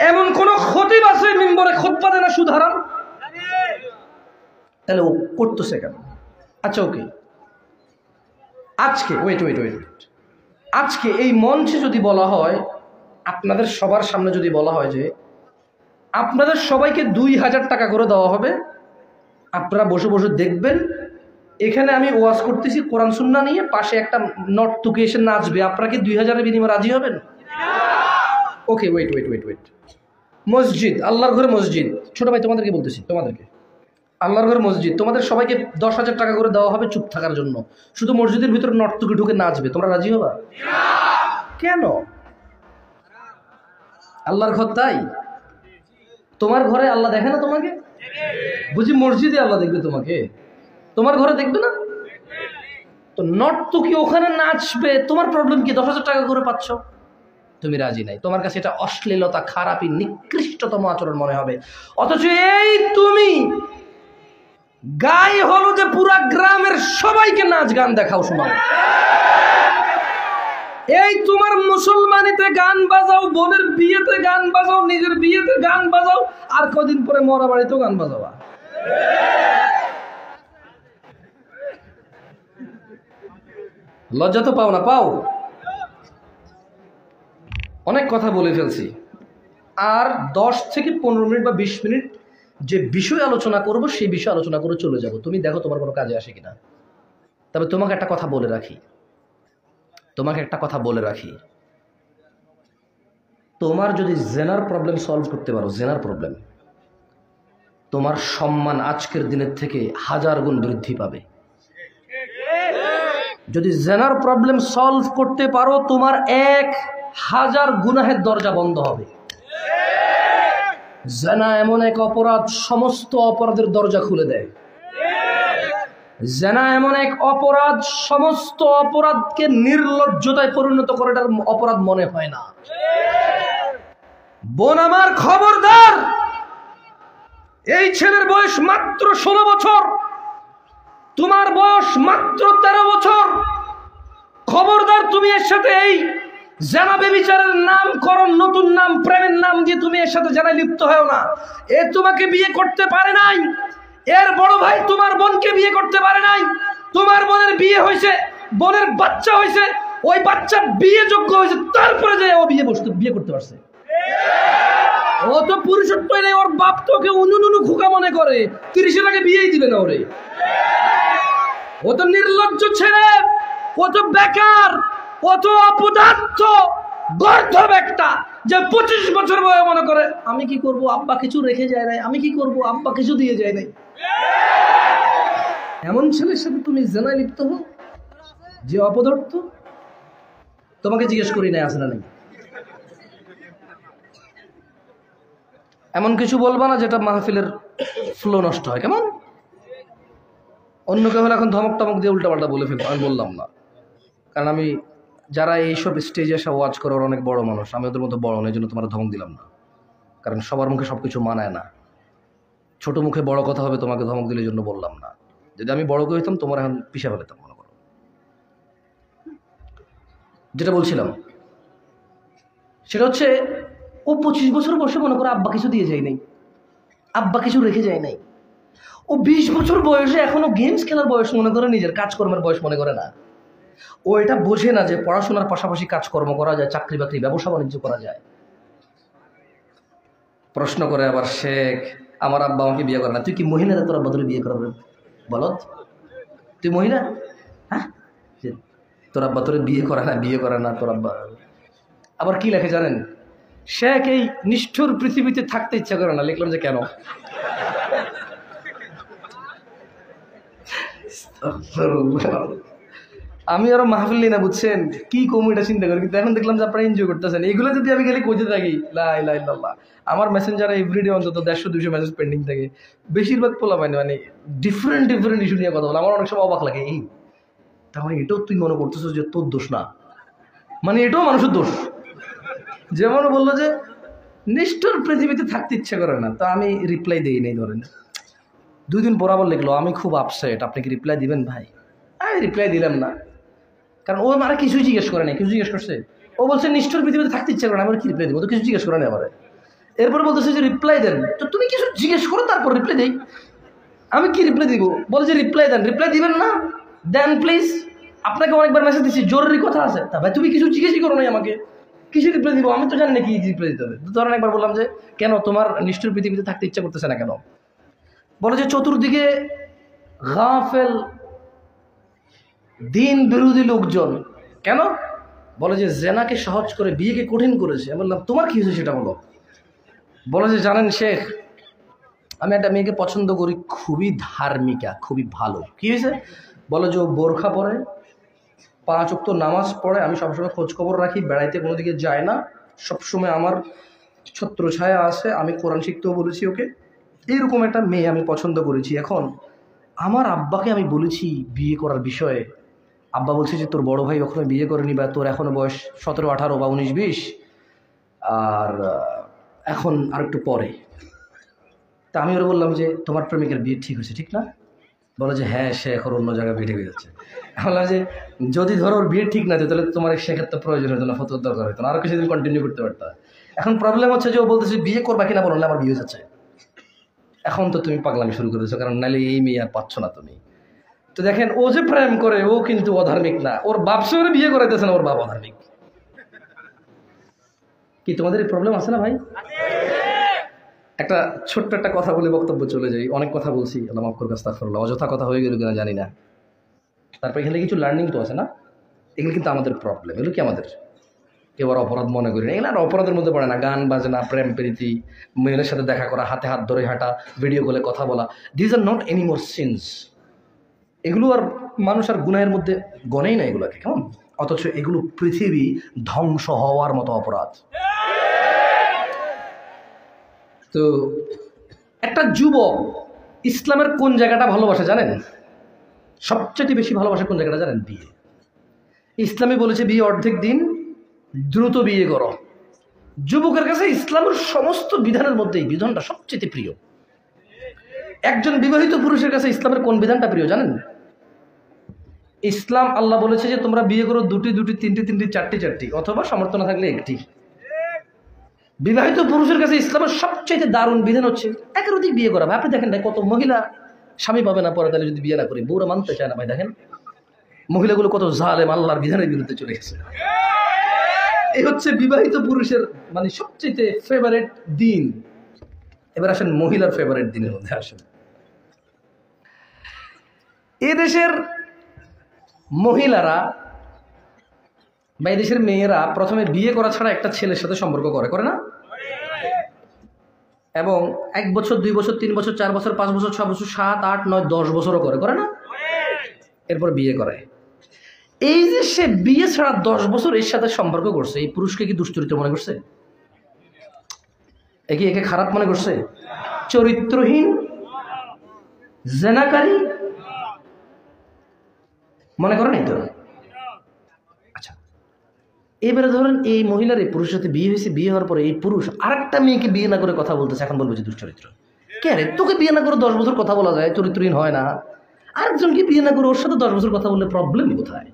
এমন কোন খতিব আছে মিম্বরে খুতবা দেয় না সুদ হারাম? তাহলে ও করতেছে কেন? আচ্ছা ওকে, আজকে ওয়েট ওয়েট ওয়েট আজকে এই মঞ্চে যদি বলা হয়, আপনাদের সবার সামনে যদি বলা হয় যে আপনাদের সবাইকে 2,000 টাকা করে দেওয়া হবে, আপনারা বসে বসে দেখবেন, এখানে আমি ওয়াজ করতেছি কোরআন সুন্নাহ নিয়ে, পাশে একটা নর্তকী এসে নাচবে, আপনারা কি 2,000-এর বিনিময়ে রাজি হবেন? ওকে, ওয়েট ওয়েট ওয়েট ওয়েট মসজিদ, আল্লাহর ঘরে মসজিদ। ছোট ভাই তোমাদেরকে বলতেছি, তোমাদেরকে আল্লাহর ঘরে মসজিদ, তোমাদের সবাইকে 10,000 টাকা করে দেওয়া হবে চুপ থাকার জন্য, শুধু মসজিদের ভিতরে নর্তকী ঢুকে নাচবে, তোমরা রাজি হবা? কেন? আল্লাহর ঘর তাই? তোমার ঘরে আল্লাহ দেখে না তোমাকে? বুঝি মসজিদে আল্লাহ দেখবে তোমাকে, তোমার ঘরে দেখবে না? তো নর্তকী ওখানে নাচবে, তোমার প্রবলেম কি? 10,000 টাকা করে পাচ্ছ, তুমি রাজি নাই, তোমার কাছে এটা অশ্লীলতা, খারাপই, নিকৃষ্টতম আচরণ মনে হবে। অথচ এই তুমি গায়ে হলুদে পুরা গ্রামের সবাইকে নাচ গান দেখাও, শোনাও। এই তোমার মুসলমানিতে গান বাজাও, বোনের বিয়েতে গান বাজাও, নিজের বিয়েতে গান বাজাও, আর কদিন পরে মরা বাড়িতেও গান বাজাবা। লজ্জা তো পাও না? পাও। অনেক কথা বলে ফেলছি, আর 10 থেকে 15 মিনিট বা 20 মিনিট যে বিষয় আলোচনা করব সেই বিষয় আলোচনা করে চলে যাব। তুমি দেখো তোমার কোনো কাজে আসে কিনা। তবে তোমাকে একটা কথা বলে রাখি, তোমার যদি জেনার প্রবলেম সলভ করতে পারো, জেনার প্রবলেম, তোমার সম্মান আজকের দিনের থেকে 1000 গুণ বৃদ্ধি পাবে। যদি জেনার প্রবলেম সলভ করতে পারো, তোমার 1000 গুনাহের দরজা বন্ধ হবে। জেনা এমন এক অপরাধ, সমস্ত অপরাধের দরজা খুলে দেয়। জেনা এমন এক অপরাধ, সমস্ত অপরাধকে নির্লজ্জতায় পরিণত করে, এটার অপরাধ মনে হয় না। বোন আমার, খবরদার, এই ছেলের বয়স মাত্র 16 বছর, তোমার বয়স মাত্র 13 বছর। খবরদার, তুমি এর সাথে এই জেনা বেবিচারের নামকরণ, নতুন নাম, প্রেমের নাম দিয়ে তুমি এর সাথে জেনায় লিপ্ত হও না। এ তোমাকে বিয়ে করতে পারে নাই, এর বড় ভাই তোমার বোনকে বিয়ে করতে পারে নাই, তোমার বোনের বিয়ে হয়েছে, বোনের বাচ্চা হয়েছে, ওই বাচ্চা বিয়ে যোগ্য হয়েছে, তারপরে যে ও বিয়ে করতে পারছে। ও তো পুরুষত্ব নেই, ওর বাপ তো ওকে উনুনুনু খোকা মনে করে, 30-এর আগে বিয়েই দিবে না ওরে। ও তো নির্লজ্জ ছেলে, ও তো বেকার, ও তো অপদার্থ, গর্ধব একটা, যে 25 বছর বয়স মনে করে আমি কি করব, আব্বা কিছু রেখে যায় নাই, আমি কি করব, আব্বা কিছু দিয়ে যায় নাই। এমন ছেলের সাথে তুমি জেনায় লিপ্ত হও, যে অপদার্থ। তোমাকে জিজ্ঞেস করি নাই আছে না নাই। এমন কিছু বলবা না যেটা মাহফিলের ফ্লো নষ্ট হয়। কেমন? অন্য কেউ হলে এখন ধমক টমক দিয়ে উল্টাপাল্টা বলে ফেলবো, আমি বললাম না। কারণ আমি, যারা এইসব স্টেজে এসে ওয়াচ করে ওরা অনেক বড় মানুষ, আমি ওদের মতো বড় না, এই জন্য তোমার ধমক দিলাম না। কারণ সবার মুখে সবকিছু মানায় না, ছোট মুখে বড় কথা হবে, তোমাকে ধমক দিলে জন্য বললাম না। যদি আমি বড় করে হইতাম, তোমার এখন পিছা ফেলতাম, মনে করো। যেটা বলছিলাম সেটা হচ্ছে, ও 25 বছর বয়সে মনে করো আব্বা কিছু দিয়ে যায় নাই, আব্বা কিছু রেখে যায় নাই। ও 20 বছর বয়সে এখনো গেমস খেলার বয়স মনে করে, নিজের কাজকর্মের বয়স মনে করে না। ও এটা বোঝে না যে পড়াশোনার পাশাপাশি কাজকর্ম করা যায়, চাকরি বাকরি, ব্যবসা বাণিজ্য করা যায়। প্রশ্ন করে আবার, শেখ আমার আব্বা আমাকে বিয়ে করে না। তুই কি মহিলা? তোর আব্বা তোর বিয়ে করাবে? বলত, তুই মহিলা? হ্যাঁ, তোর আব্বা তোর বিয়ে করে না, বিয়ে করে না তোর আব্বা। আবার কি লেখে জানেন? শেখ এই নিষ্ঠুর পৃথিবীতে থাকতে ইচ্ছা করে না। লিখলাম যে কেন? আমি আরো মাহফিল না, বুঝছেন কি কমিটা চিন্তা করি, কিন্তু এখন দেখলাম যে আপনারা এনজয় করতেছেন। এগুলো যদি আমি খালি খুঁজে থাকি, লা ইলাহা ইল্লাল্লাহ, আমার মেসেঞ্জারে এভরিডে অন্তত 150-200 মেসেজ পেন্ডিং থাকে। বেশিরভাগ পোলা মানে ডিফারেন্ট ইস্যু নিয়ে কথা বলে। আমার অনেক সময় অবাক লাগে, এই তার মানে এটাও তুই মনে করতেছ যে তোর দোষ না, মানে এটাও মানুষের দোষ। যেমন বললো যে নিষ্ঠুর পৃথিবীতে থাকতে ইচ্ছা করে না, তো আমি রিপ্লাই দিই নাই। ধরেন 2 দিন পর আবার লিখলো, আমি খুব আপসেট, আপনি কি রিপ্লাই দিবেন ভাই? আমি রিপ্লাই দিলাম না, কারণ ও মানে কিছুই জিজ্ঞেস করে নাই। কিছু জিজ্ঞেস করছে, ও বলছে নিষ্ঠুর পৃথিবীতে থাকতে ইচ্ছা করে না, আমি কি রিপ্লাই দিব? তো কিছু জিজ্ঞেস করে না আবার। এরপর বলতেছে যে রিপ্লাই দেন, তো তুমি কিছু জিজ্ঞেস করো তারপর রিপ্লাই দেই। আমি কি রিপ্লাই দিব? বলে যে রিপ্লাই দেন। রিপ্লাই দিবেন না? দেন প্লিজ, আপনাকে অনেকবার মেসেজ দিচ্ছি, জরুরি কথা আছে। তা ভাই তুমি কিছু জিজ্ঞেসই করো নাই আমাকে, কিছু রিপ্লাই দিব? আমি তো জানি না কি রিপ্লাই দিতে হবে। তো ধরেন একবার বললাম যে কেন তোমার নিষ্ঠুর পৃথিবীতে থাকতে ইচ্ছা করতেছে না কেন? বলে যে চতুর্দিকে গাফেল, দিন বিরোধী লোকজন। কেন? বলে যে জেনাকে সহজ করে বিয়েকে কঠিন করেছে। আমি বললাম তোমার কি হয়েছে সেটা বলো। বলে যে জানেন শেখ, আমি একটা মেয়েকে পছন্দ করি, খুবই ধার্মিকা, খুবই ভালো। কি হয়েছে? বলো যে ও বোরখা পরে, 5 ওয়াক্ত নামাজ পড়ে, আমি সবসময় খোঁজ খবর রাখি, বেড়াইতে কোনো দিকে যায় না, সবসময় আমার ছত্রছায়া আছে, আমি কোরআন শিখতেও বলেছি ওকে। এইরকম একটা মেয়ে আমি পছন্দ করেছি। এখন আমার আব্বাকে আমি বলেছি বিয়ে করার বিষয়ে, আব্বা বলছে যে তোর বড় ভাই ওখানে বিয়ে করেনি, বা তোর এখনো বয়স 17, 18 বা 19, 20, আর এখন আর একটু পরে। তা আমি ওরা বললাম যে তোমার প্রেমিকের বিয়ে ঠিক হয়েছে, ঠিক না? বলো যে হ্যাঁ, সে এখন অন্য জায়গায় বিয়ে ঠিক হয়ে যাচ্ছে। বললাম যে যদি ধরো ওর বিয়ে ঠিক না হতো তাহলে তোমার সেক্ষেত্রে প্রয়োজন হতো না, ফতোয়ার দরকার হতো না, আরও কিছুদিন কন্টিনিউ করতে পারতা। এখন প্রবলেম হচ্ছে যে ও বলতেছে বিয়ে করবা কিনা, বলো না আমার বিয়ে হয়ে যাচ্ছে। এখন তো তুমি পাগলামি শুরু করেছো, কারণ নাহলে এই মেয়ে আর পাচ্ছ না তুমি। তো দেখেন, ও যে প্রেম করে ও কিন্তু অধার্মিক না, ওর বাপ সে বিয়ে করাইতেছে না, ওর বাপ অধার্মিক। কি তোমাদের এই প্রবলেম আছে না ভাই? একটা ছোট্ট একটা কথা বলে বক্তব্য চলে যাই, অনেক কথা বলছি, আল্লাহ মাফ করবে, আস্তাগফিরুল্লাহ, অযথা কথা হয়ে গেল কিনা জানি না। তারপর এখানে কিছু লার্নিং তো আছে না, এগুলো কিন্তু আমাদের প্রবলেম। এগুলো কি আমাদের কেউ আর অপরাধ মনে করি না, এগুলো আর অপরাধের মধ্যে পড়ে না। গান বাজনা, প্রেম প্রীতি, মেয়েদের সাথে দেখা করা, হাতে হাত ধরে হাঁটা, ভিডিও কলে কথা বলা, these are not any more sins. এগুলো আর মানুষ আর গুনাহের মধ্যে গণেই না এগুলোকে, কেমন? অথচ এগুলো পৃথিবী ধ্বংস হওয়ার মতো অপরাধ। তো একটা যুবক ইসলামের কোন জায়গাটা ভালোবাসে জানেন? সবচেয়ে বেশি ভালোবাসে কোন জায়গাটা জানেন? বিয়ে। ইসলামে বলেছে বিয়ে অর্ধেক দিন, দ্রুত বিয়ে করো। যুবকের কাছে ইসলামের সমস্ত বিধানের মধ্যে এই বিধানটা সবচেয়ে প্রিয়। একজন বিবাহিত পুরুষের কাছে ইসলামের কোন বিধানটা প্রিয় জানেন? ইসলাম আল্লাহ বলেছে যে তোমরা বিয়ে করো 2টি 2টি, 3টি 3টি, 4টি 4টি, অথবা সামর্থ্য না থাকলে 1টি। বিবাহিত পুরুষের কাছে ইসলামের সবচেয়ে দারুণ বিধান হচ্ছে একের অধিক বিয়ে করা। ভাই আপনি দেখেন ভাই, কত মহিলা স্বামী পাবে না পরে তাহলে যদি বিয়ে না করে, বউরা মানতে চায় না। ভাই দেখেন মহিলাগুলো কত জালেম, আল্লাহর বিধানের বিরুদ্ধে চলে গেছে। এই হচ্ছে বিবাহিত পুরুষের মানে সবচেয়ে ফেভারিট দিন। এবার আসেন মহিলার ফেভারিট দিনের মধ্যে আসেন। এ দেশের মহিলারা বা এই দেশের মেয়েরা প্রথমে বিয়ে করা ছাড়া একটা ছেলের সাথে সম্পর্ক করে না? এবং 1 বছর, 2 বছর, 3 বছর, 4 বছর, 5 বছর, 6 বছর, 7, 8, 9, 10 বছরও করে না? এরপর বিয়ে করে। এই যে সে বিয়ে ছাড়া 10 বছর এর সাথে সম্পর্ক করছে, এই পুরুষকে কি দুশ্চরিত্র মনে করছে? একে খারাপ মনে করছে? চরিত্রহীন, জেনাকারী মনে করে নাই তো? আচ্ছা, এবারে ধরেন এই মহিলার এই পুরুষের সাথে বিয়ে হয়েছে, বিয়ে হওয়ার পরে এই পুরুষ আরেকটা মেয়েকে বিয়ে না করে কথা বলতেছে, এখন বলবো যে দুশ্চরিত্র। কে রে, তোকে বিয়ে না করে 10 বছর কথা বলা যায়, চরিত্রহীন হয় না? আরেকজনকে বিয়ে না করে ওর সাথে 10 বছর কথা বললে প্রবলেম কোথায়?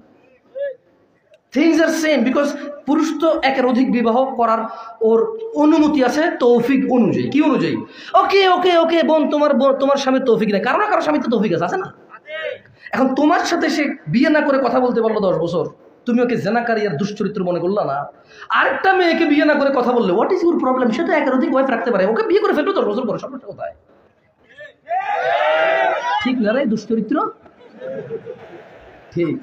থিংস আর সেম, বিকজ পুরুষ তো একের অধিক বিবাহ করার ওর অনুমতি আছে তৌফিক অনুযায়ী। কি অনুযায়ী? ওকে ওকে ওকে বোন, তোমার স্বামীর তৌফিক নেই, কারো না কারো স্বামীর তো তৌফিক আছে না? এখন তোমার সাথে সে বিয়ে না করে কথা বলতে পারলো 10 বছর, তুমি ওকে জেনাকারী আর দুশ্চরিত্র মনে করলা না? আরেকটা মেয়েকে বিয়ে না করে কথা বললে হোয়াট ইজ ইউর প্রবলেম? সে তো একের অধিক ওয়াইফ রাখতে পারে, ওকে বিয়ে করে ফেললো 10 বছর পরে, সমস্যা কোথায়? ঠিক না রে দুশ্চরিত্র? ঠিক।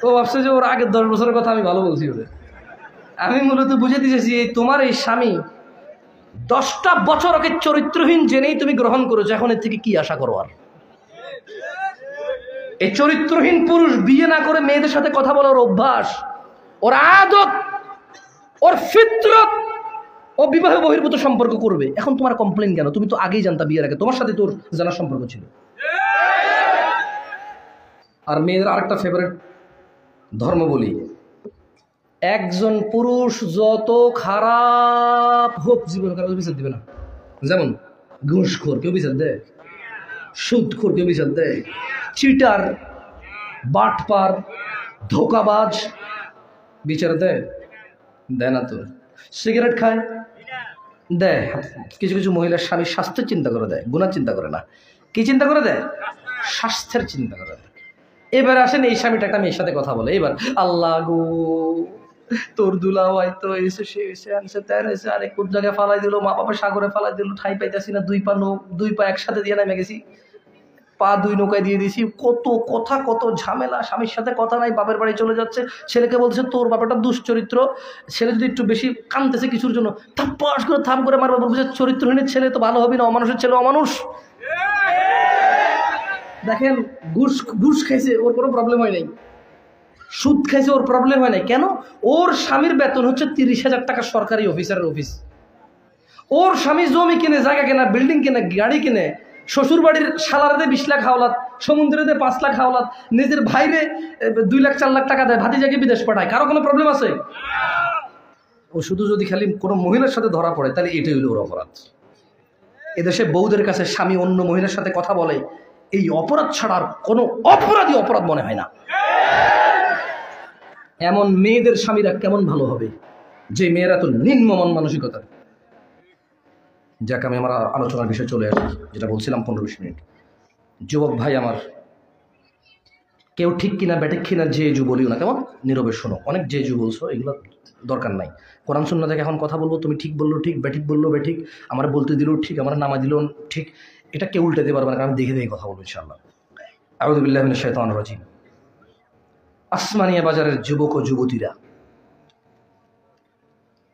ও ভাবছে যে ওর আগের 10 বছরের কথা আমি ভালো বলছি ওদের। আমি মূলত বুঝে দিয়েছি তোমার এই স্বামী 10টা বছর ওকে চরিত্রহীন জেনেই তুমি গ্রহণ করেছো, এখন এর থেকে কি আশা করো? আর এই চরিত্রহীন পুরুষ বিয়ে না করে মেয়েদের সাথে কথা বলার অভ্যাস, ওর আদত, ওর ফিতরত, ও বিবাহ বহির্ভূত সম্পর্ক করবে। এখন তোমার কমপ্লেন কেন? তুমি তো আগেই জানতা বিয়ের আগে, তোমার সাথে তোর জানার সম্পর্ক ছিল। আর মেয়েদের আরেকটা ফেভারিট ধর্ম বলি, একজন পুরুষ যত খারাপ হোক জীবন কারো বিচার দিবে না। যেমন ঘুষখোর কেউ বিচার দেয়, সুদখোর কেউ বিচার দেয়, চিটার, বাটপার, ধোকাবাজ বিচার দেয় না তো। সিগারেট খায় দেয়, কিছু কিছু মহিলার স্বামীর স্বাস্থ্যের চিন্তা করে দেয়, গুণার চিন্তা করে না। কি চিন্তা করে দেয়? স্বাস্থ্যের চিন্তা করে দেয়। এবার আসেন এই স্বামীটা একটা মেয়ের সাথে কথা বলে, এবার আল্লাহ গো তোর দুলা হয়তো এসে সে এসে আনছে তেন এসে আরেক কোন জায়গায় ফালাই দিল, মা বাবা সাগরে ফালাই দিল, ঠাই পাইতেছি না, 2 পা একসাথে দিয়ে নেমে গেছি। পা দুই নৌকায় দিয়ে দিয়েছি, কত কথা কত ঝামেলা, স্বামীর সাথে কথা নাই, বাপের বাড়ি চলে যাচ্ছে, ছেলেকে বলছে তোর বাবাটা দুশ্চরিত্র, ছেলে যদি একটু বেশি কাঁদতেছে কিছুর জন্য থাপ্পাস করে থাম করে মারবে, বলছে চরিত্রহীনের ছেলে তো ভালো হবে না, অমানুষের ছেলে অমানুষ। দেখেন ঘুষ খাইছে ওর কোনো প্রবলেম হয় নাই, সুদ খাইছে ওর প্রবলেম হয় নাই, কেন? ওর স্বামীর বেতন হচ্ছে 30,000 টাকা সরকারি অফিসারের অফিস, ওর স্বামী জমি কিনে, জায়গা কেনা, বিল্ডিং কিনে, গাড়ি কিনে, শ্বশুর বাড়ির শালারাতে 20 লাখ হাওলাত, সমুদ্রেতে 5 লাখ হাওলাত, নিজের ভাইরে 2 লাখ 4 লাখ টাকা দেয়, ভাতিজাকে বিদেশ পাঠায়, কারো কোনো প্রবলেম আছে? ও শুধু যদি খালি কোনো মহিলার সাথে ধরা পড়ে তাহলে এটাই হলো ওর অপরাধ। এদেশে বউদের কাছে স্বামী অন্য মহিলার সাথে কথা বলে, এই অপরাধ ছাড়া আর কোনো অপরাধী অপরাধ মনে হয় না। এমন মেয়েদের স্বামীরা কেমন ভালো হবে যে মেয়েরা তো নিম্ন মন মানসিকতা। যাক, আমি আমার আলোচনার বিষয়ে চলে আসি, যেটা বলছিলাম 15-20 মিনিট। যুবক ভাই আমার, কেউ ঠিক কিনা ব্যাঠিক কিনা যে যু বলিও না, কেমন নীরবে শোনো, অনেক যে যু বলছো এগুলো দরকার নাই। কোরআন সুন্নাহ থেকে এখন কথা বলবো, তুমি ঠিক বললো ঠিক, ব্যাঠিক বললো ব্যাঠিক, আমার বলতে দিলেও ঠিক, আমার নামা দিলেও ঠিক, এটা কেউ উল্টাতে পারবে না, আমি দেখে দেখে কথা বলবো ইনশাআল্লাহ। আউযু বিল্লাহি মিনাশ শাইতানির রাজিম। আসমানিয়া বাজারের যুবক ও যুবতীরা,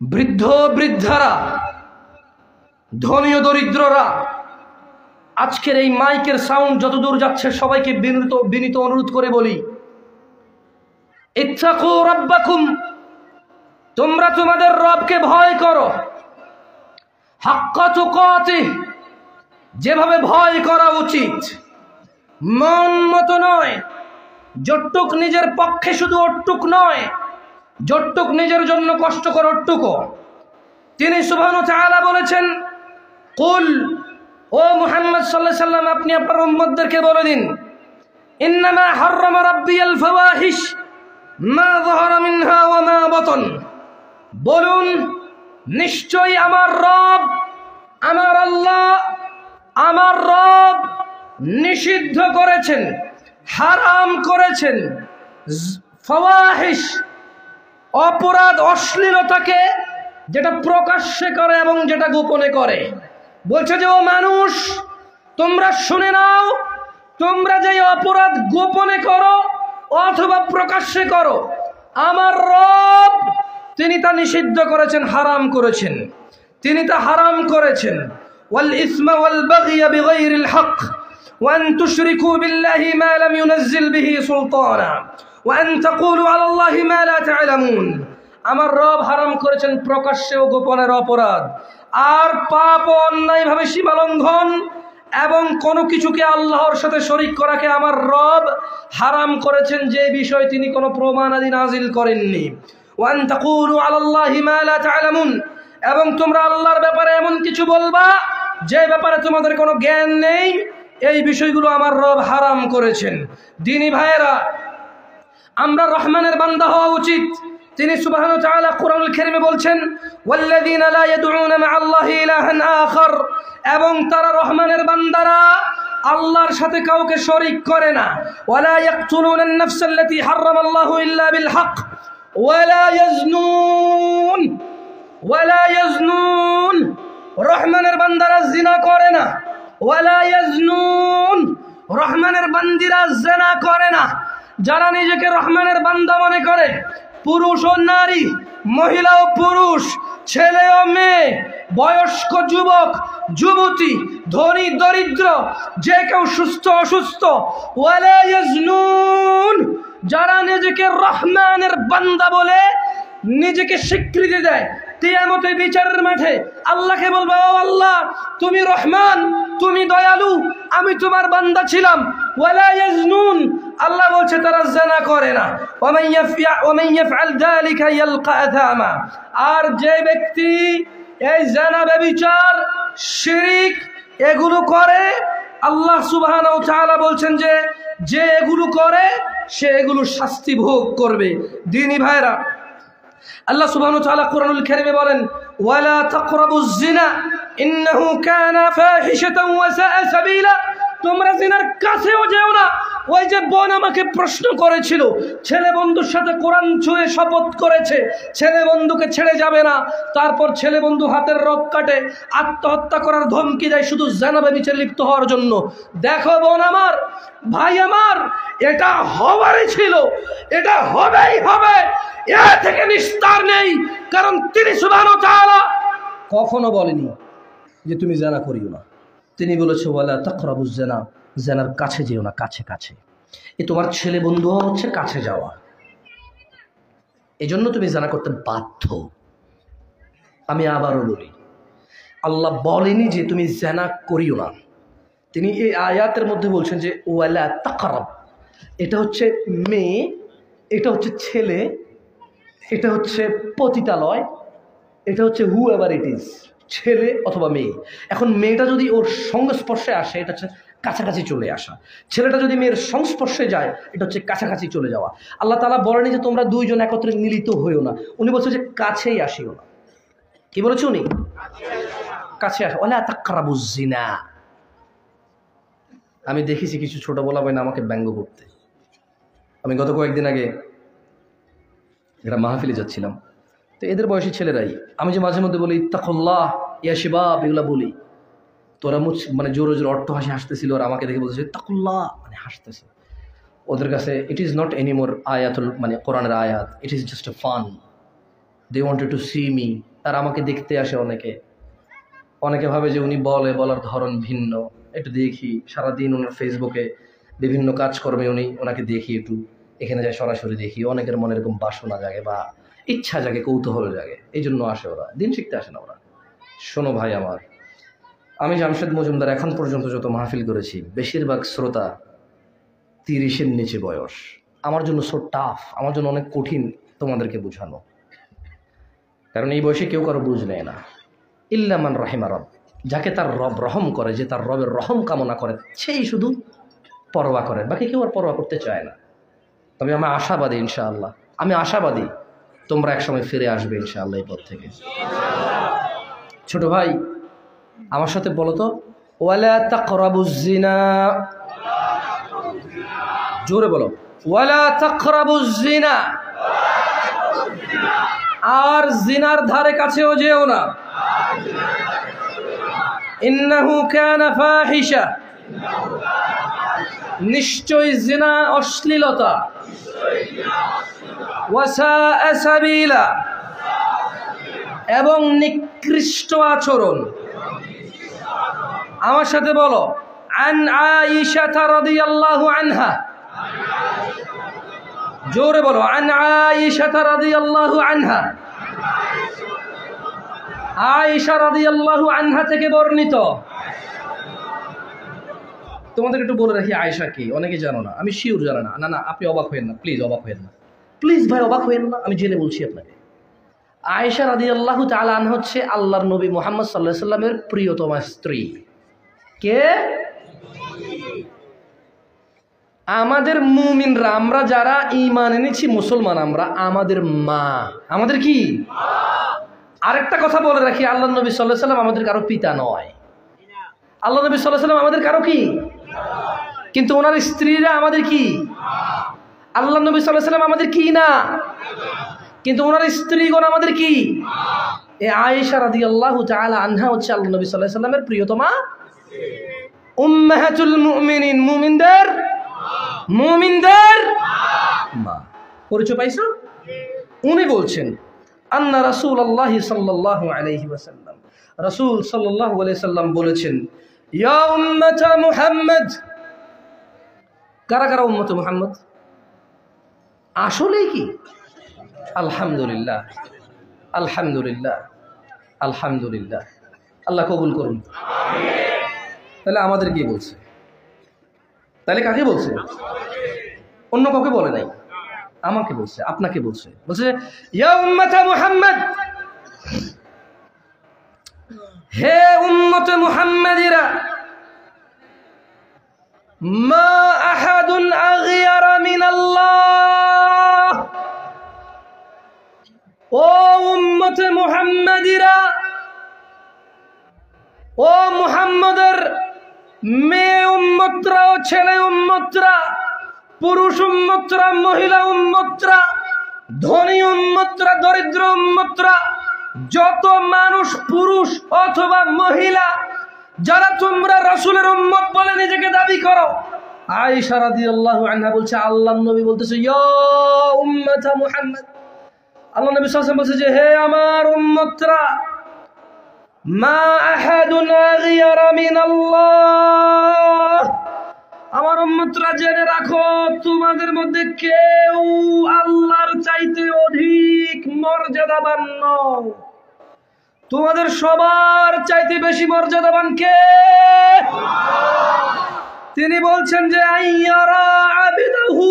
বৃদ্ধ বৃদ্ধারা, ধনী ও দরিদ্ররা, আজকের এই মাইকের সাউন্ড যতদূর যাচ্ছে সবাইকে বিনীত অনুরোধ করে বলি, ইত্তাকু রাব্বাকুম, তোমরা তোমাদের রবকে ভয় করো, হাক্কা তুকাতিহ, যেভাবে ভয় করা উচিত, মন মতো নয়, যতটুক নিজের পক্ষে শুধু ওটুক নয়, যতটুক নিজের জন্য কষ্ট করো ওটুকু। তিনি সুবহানাহু ওয়া তাআলা বলেছেন, কুল, ও মুহাম্মদ সাল্লাল্লাহু আলাইহি সাল্লাম, আপনি আপনার উম্মতদেরকে বলে দিন, ইন্নামা হাররামা রাব্বিয়াল ফাওয়াহিশ মা যাহারা মিনহা ওয়া মা বাতান, বলুন নিশ্চয়ই আমার রব, আমার আল্লাহ, আমার রব নিষিদ্ধ করেছেন, হারাম করেছেন ফাওয়াহিশ, অপরাধ, অশ্লীলতাকে, যেটা প্রকাশ্যে করে এবং যেটা গোপনে করে। বলছে যে ও মানুষ, তোমরা শুনে নাও, তোমরা যে অপরাধ গোপনে করো অথবা প্রকাশ্যে করো, আমার রব তিনি তা নিষিদ্ধ করেছেন, হারাম করেছেন, তিনি তা হারাম করেছেন। ওয়াল ইসমা ওয়াল বাগয়া বিগাইরিল হক ওয়া আন তুশরিকু বিল্লাহি মা লাম ইউনাজ্জিল বিহি সুলতানা ওয়া আন তাকুলু আলা আল্লাহি মা লা তা'লামুন। আমার রব হারাম করেছেন প্রকাশ্যে ও গোপনের অপরাধ, আর পাপ ও অন্যায়ভাবে সীমা লঙ্ঘন এবং কোনো কিছুকে আল্লাহর সাথে শরীক করাকে আমার রব হারাম করেছেন, যে বিষয় তিনি কোনো প্রমাণাদি নাজিল করেননি। ওয়া আন তাকুলু আলা আল্লাহি মা লা তা'লামুন, এবং তোমরা আল্লাহর ব্যাপারে এমন কিছু বলবা যে ব্যাপারে তোমাদের কোনো জ্ঞান নেই, এই বিষয়গুলো আমার রব হারাম করেছেন। দিনী ভাইয়েরা, আমরা রহমানের বান্দা হওয়া উচিত। তিনি সুবহানাহু ওয়া তাআলা কোরআনুল কারীমে বলছেন, ওয়াল্লাযীনা লা ইয়াদউনা মা'আল্লাহি ইলাহান আখার, এবং তারা রহমানের বান্দারা আল্লাহর সাথে কাউকে শরীক করে না। ওয়ালা ইয়াকতুলুনা আন-নাফসাল্লাতী হারামাল্লাহু ইল্লা বিল হক ওয়ালা ইয়াজনুন, ওয়ালা ইয়াজনুন, রহমানের বান্দারা জিনা করে না। ওয়ালা ইয়াজনুন, রহমানের বান্দিরা জিনা করে না। যারা নিজেকে রহমানের বান্দা মনে করে, পুরুষ ও নারী, মহিলা ও পুরুষ, ছেলে ও মেয়ে, বয়স্ক যুবক যুবতী, ধনী দরিদ্র, যে কেউ সুস্থ অসুস্থ, ওয়ালা ইয়াজনুন, যারা নিজেকে রহমানের বান্দা বলে নিজেকে স্বীকৃতি দেয়, কিয়ামতের বিচারের মাঠে আল্লাহকে বলবে, ও আল্লাহ তুমি রহমান, তুমি দয়ালু, আমি তোমার বান্দা ছিলাম। ওয়ালা ইয়াজনুন, আল্লাহ বলছে তারা জিনা করে না। ওয়া মান ইয়াফআল যালিকা ইয়ালকা আথামা, আর যে ব্যক্তি এই জিনা, ব্যভিচার, শিরক এগুলো করে, আল্লাহ সুবহানাহু ওয়া তাআলা বলছেন যে যে এগুলো করে সে এগুলো শাস্তি ভোগ করবে। দিনী ভাইরা, আল্লাহ সুবহানাহু ওয়া তাআলা কোরআনুল কারীমে বলেন, ওয়ালা তাকরাবুজ জিনা ইন্নাহু কানা ফাহিশাতান ওয়া সাআ সাবিলা, তোমরা জিনার কাছেও যেও না, ওই যে বোন আমাকে প্রশ্ন করেছিল, ছেলে বন্ধুর সাথে কোরআন ছুঁয়ে শপথ করেছে, ছেলে বন্ধুকে ছেড়ে যাবে না, তারপর ছেলে বন্ধু হাতের রগ কাটে, আত্মহত্যা করার ধমকি দেয় শুধু জিনা ব্যভিচারে লিপ্ত হওয়ার জন্য। দেখো বোন আমার, ভাই আমার, এটা হবারই ছিল, এটা হবেই হবে, এ থেকে নিস্তার নেই। কারণ তিনি সুবহানাহু ওয়া তাআলা কখনো বলেনি যে তুমি জিনা করিও না। তিনি বলেছে ওয়ালা তাকরাবুজ জিনা, জিনার কাছে যেও না, কাছে কাছে। এ তোমার ছেলে বন্ধু হচ্ছে কাছে যাওয়া, এজন্য তুমি জিনা করতে বাধ্য। আমি আবারও বলি, আল্লাহ বলেনি যে তুমি জিনা করিও না। তিনি এই আয়াতের মধ্যে বলছেন যে ওয়ালা তাকরাব, এটা হচ্ছে মেয়ে, এটা হচ্ছে ছেলে, এটা হচ্ছে পতিতালয়, এটা হচ্ছে হু এভার ইট ইজ, ছেলে অথবা মেয়ে। এখন মেয়েটা যদি ওর সংস্পর্শে আসে, এটা হচ্ছে কাছাকাছি চলে আসা। ছেলেটা যদি মেয়ের সংস্পর্শে যায়, এটা হচ্ছে কাছাকাছি চলে যাওয়া। আল্লাহ তাআলা বলেনি যে তোমরা দুইজন একত্রে মিলিত হইও না, উনি বলছে যে কাছেই আসিও না। কি বলেছে উনি? কাছে আসো। ওয়ালা তাকরাবুজ জিনা। আমি দেখেছি কিছু ছোট বলা হয় না আমাকে ব্যঙ্গ করতে। আমি গত কয়েকদিন আগে একটা মাহফিলে যাচ্ছিলাম, তো এদের বয়সী ছেলেরাই, আমি যে মাঝে মধ্যে বলি ইত্তাকুল্লাহ ইয়া শিবাব, এগুলা বলি, তোরা মানে জোরে জোরে অট্ট হাসি হাসতেছিল, আর আমাকে দেখে বলতেছে ইত্তাকুল্লাহ, মানে হাসতেছে। ওদের কাছে ইট ইজ নট এনিমোর আয়াতুল, মানে কোরআনের আয়াত, it is just a fun. They wanted to see me. আর আমাকে দেখতে আসে অনেকে ভাবে যে উনি বলার ধরন ভিন্ন। একটু দেখি, সারাদিন ওনার ফেসবুকে বিভিন্ন কাজকর্মে ওনাকে দেখি, একটু এখানে যাই সরাসরি দেখি, অনেকের মনে এরকম বাসনা জাগে বা ইচ্ছা জাগে, কৌতূহল জাগে, এই জন্য আসে ওরা, দিন শিখতে আসে না ওরা। শোনো ভাই আমার, আমি জামশেদ মজুমদার এখন পর্যন্ত যত মাহফিল করেছি, বেশিরভাগ শ্রোতা 30-এর নিচে বয়স। আমার জন্য সো টাফ, আমার জন্য অনেক কঠিন তোমাদেরকে বোঝানো, কারণ এই বয়সে কেউ কারো বুঝ নেয় না। ইল্লা মান রাহিমা রব, যাকে তার রব রহম করে, যে তার রবের রহম কামনা করে, সেই শুধু পরোয়া করে, বাকি কেউ আর পরোয়া করতে চায় না। তবে আমি আশাবাদী, ইনশাআল্লাহ আমি আশাবাদী তোমরা একসময় ফিরে আসবে ইনশাআল্লাহ এই পথ থেকে। ছোট ভাই আমার সাথে বলো তো, ওয়ালা তাকরাবুজ জিনা, জোরে বলো, ওয়ালা তাকরাবুজ জিনা। আর জিনার ধারে কাছেও যেও না। ইন্নাহু কানা ফাহিশা, নিশ্চয়ই জিনা অশ্লীলতা, ওয়া সাআ সাবিলা, এবং নিকৃষ্ট আচরণ। আমার সাথে বলো, আন আয়েশা রাদিয়াল্লাহু আনহা, জোরে বলো, আন আয়েশা রাদিয়াল্লাহু আনহা, আয়েশা রাদিয়াল্লাহু আনহা থেকে বর্ণিত। তোমাদের একটু বলে রাখি আয়েশা কি, অনেকে জানো না, আমি শিওর জানো না। না আপনি অবাক হবেন না, প্লিজ অবাক হবেন না, প্লিজ ভাই অবাক হবেন না, আমি জেনে বলছি আপনাকে। আয়েশা রাদিয়াল্লাহু তাআলা আনহা হচ্ছে আল্লাহর নবী মুহাম্মদ সাল্লাল্লাহু আলাইহি সাল্লামের প্রিয়তমা স্ত্রী। কে? আমাদের মুমিনরা, আমরা যারা ঈমান এনেছি, মুসলমান আমরা, আমাদের মা, আমাদের কি? আরেকটা কথা বলে রাখি, আল্লাহ নবী সাল্লাল্লাহু আলাইহি সাল্লাম আমাদের কারো পিতা নয়। আল্লাহ নবী সাল্লাল্লাহু আলাইহি সাল্লাম আমাদের কারো কি? কিন্তু ওনার স্ত্রীরা আমাদের কি? আল্লাহ নবী সাল্লাল্লাহু আলাইহি সাল্লাম আমাদের কি না, কিন্তু ওনার স্ত্রীগণ আমাদের কি? এই আয়েশা রাদিয়াল্লাহু তাআলা আনহা হচ্ছে আল্লাহ নবী সাল্লাল্লাহু আলাইহি সাল্লামের প্রিয়তমা উম্মাহাতুল মুমিনিন, মুমিনদের মা। পরিচয় পাইছো? উনি বলছেন আন্না রাসূলুল্লাহ সাল্লাল্লাহু আলাইহি ওয়াসাল্লাম, রাসূল সাল্লাল্লাহু আলাইহি ওয়াসাল্লাম বলেছেন, ইয়া উম্মাতা মুহাম্মদ। কারা কারা উম্মতে মুহাম্মদ? আসলেই কি? আলহামদুলিল্লাহ, আলহামদুলিল্লাহ, আলহামদুলিল্লাহ, আল্লাহ কবুল করুন। তাহলে আমাদের কি বলছে? তাহলে কাকে বলছে? অন্য কাউকে বলে নাই, আমাকে বলছে, আপনাকে বলছে। বলছে ইয়া উম্মাতা মুহাম্মদ, হে উম্মতে মুহাম্মাদিরা, মা আহাদুন আগিয়ারা মিনাল্লাহ। ও উম্মতে মুহাম্মাদিরা, ও মুহাম্মদের মেয়ে উম্মতরা ও ছেলে উম্মতরা, পুরুষ উম্মতরা, মহিলা উম্মতরা, ধনী উম্মতরা, দরিদ্র উম্মতরা, যত মানুষ পুরুষ অথবা মহিলা যারা তোমরা রাসূলের উম্মত বলে নিজেকে দাবি করো, আয়েশা রাদিয়াল্লাহু আনহা বলছে আল্লাহর নবী বলতেছে ইয়া উম্মাতা মুহাম্মদ, আল্লাহ নবী সাল্লাল্লাহু আলাইহি ওয়াসাল্লাম বলছে যে হে আমার উম্মতরা, মা আহাদুন আগিয়ারা মিনাল্লাহ, আমার উম্মতরা জেনে রাখো তোমাদের মধ্যে কেউ আল্লাহর চাইতে অধিক মর্যাদাবান নও। তোমাদের সবার চাইতে বেশি মর্যাদাবান কে? তিনি বলছেন যে আইয়ারা আবিদাহু,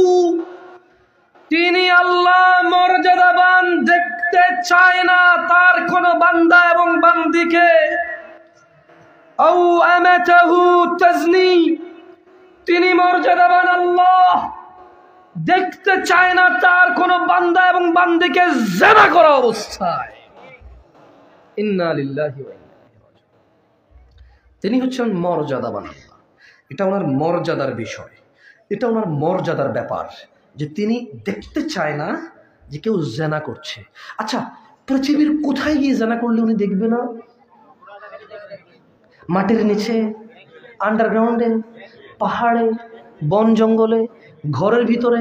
তিনি আল্লাহ মর্যাদাবান দেখতে চায় না তার কোন বান্দা এবং বান্দিকে। আও আমাতাহু তাজনি, তিনি মর্যাদাবান আল্লাহ দেখতে চায় না তার কোন বান্দা এবং বান্দিকে জিনা করা অবস্থায়। ইন্না লিল্লাহি ওয়া ইন্না ইলাইহি রাজিউন। তিনি হচ্ছেন মর্যাদাবান আল্লাহ। এটা ওনার মর্যাদার বিষয়, এটা ওনার মর্যাদার ব্যাপার যে তিনি দেখতে চায় না যে কেউ জিনা করছে। আচ্ছা, পৃথিবীর কোথায় গিয়ে জিনা করলে উনি দেখবে না? মাটির নিচে, আন্ডারগ্রাউন্ডে, পাহাড়ে, বন জঙ্গলে, ঘরের ভিতরে,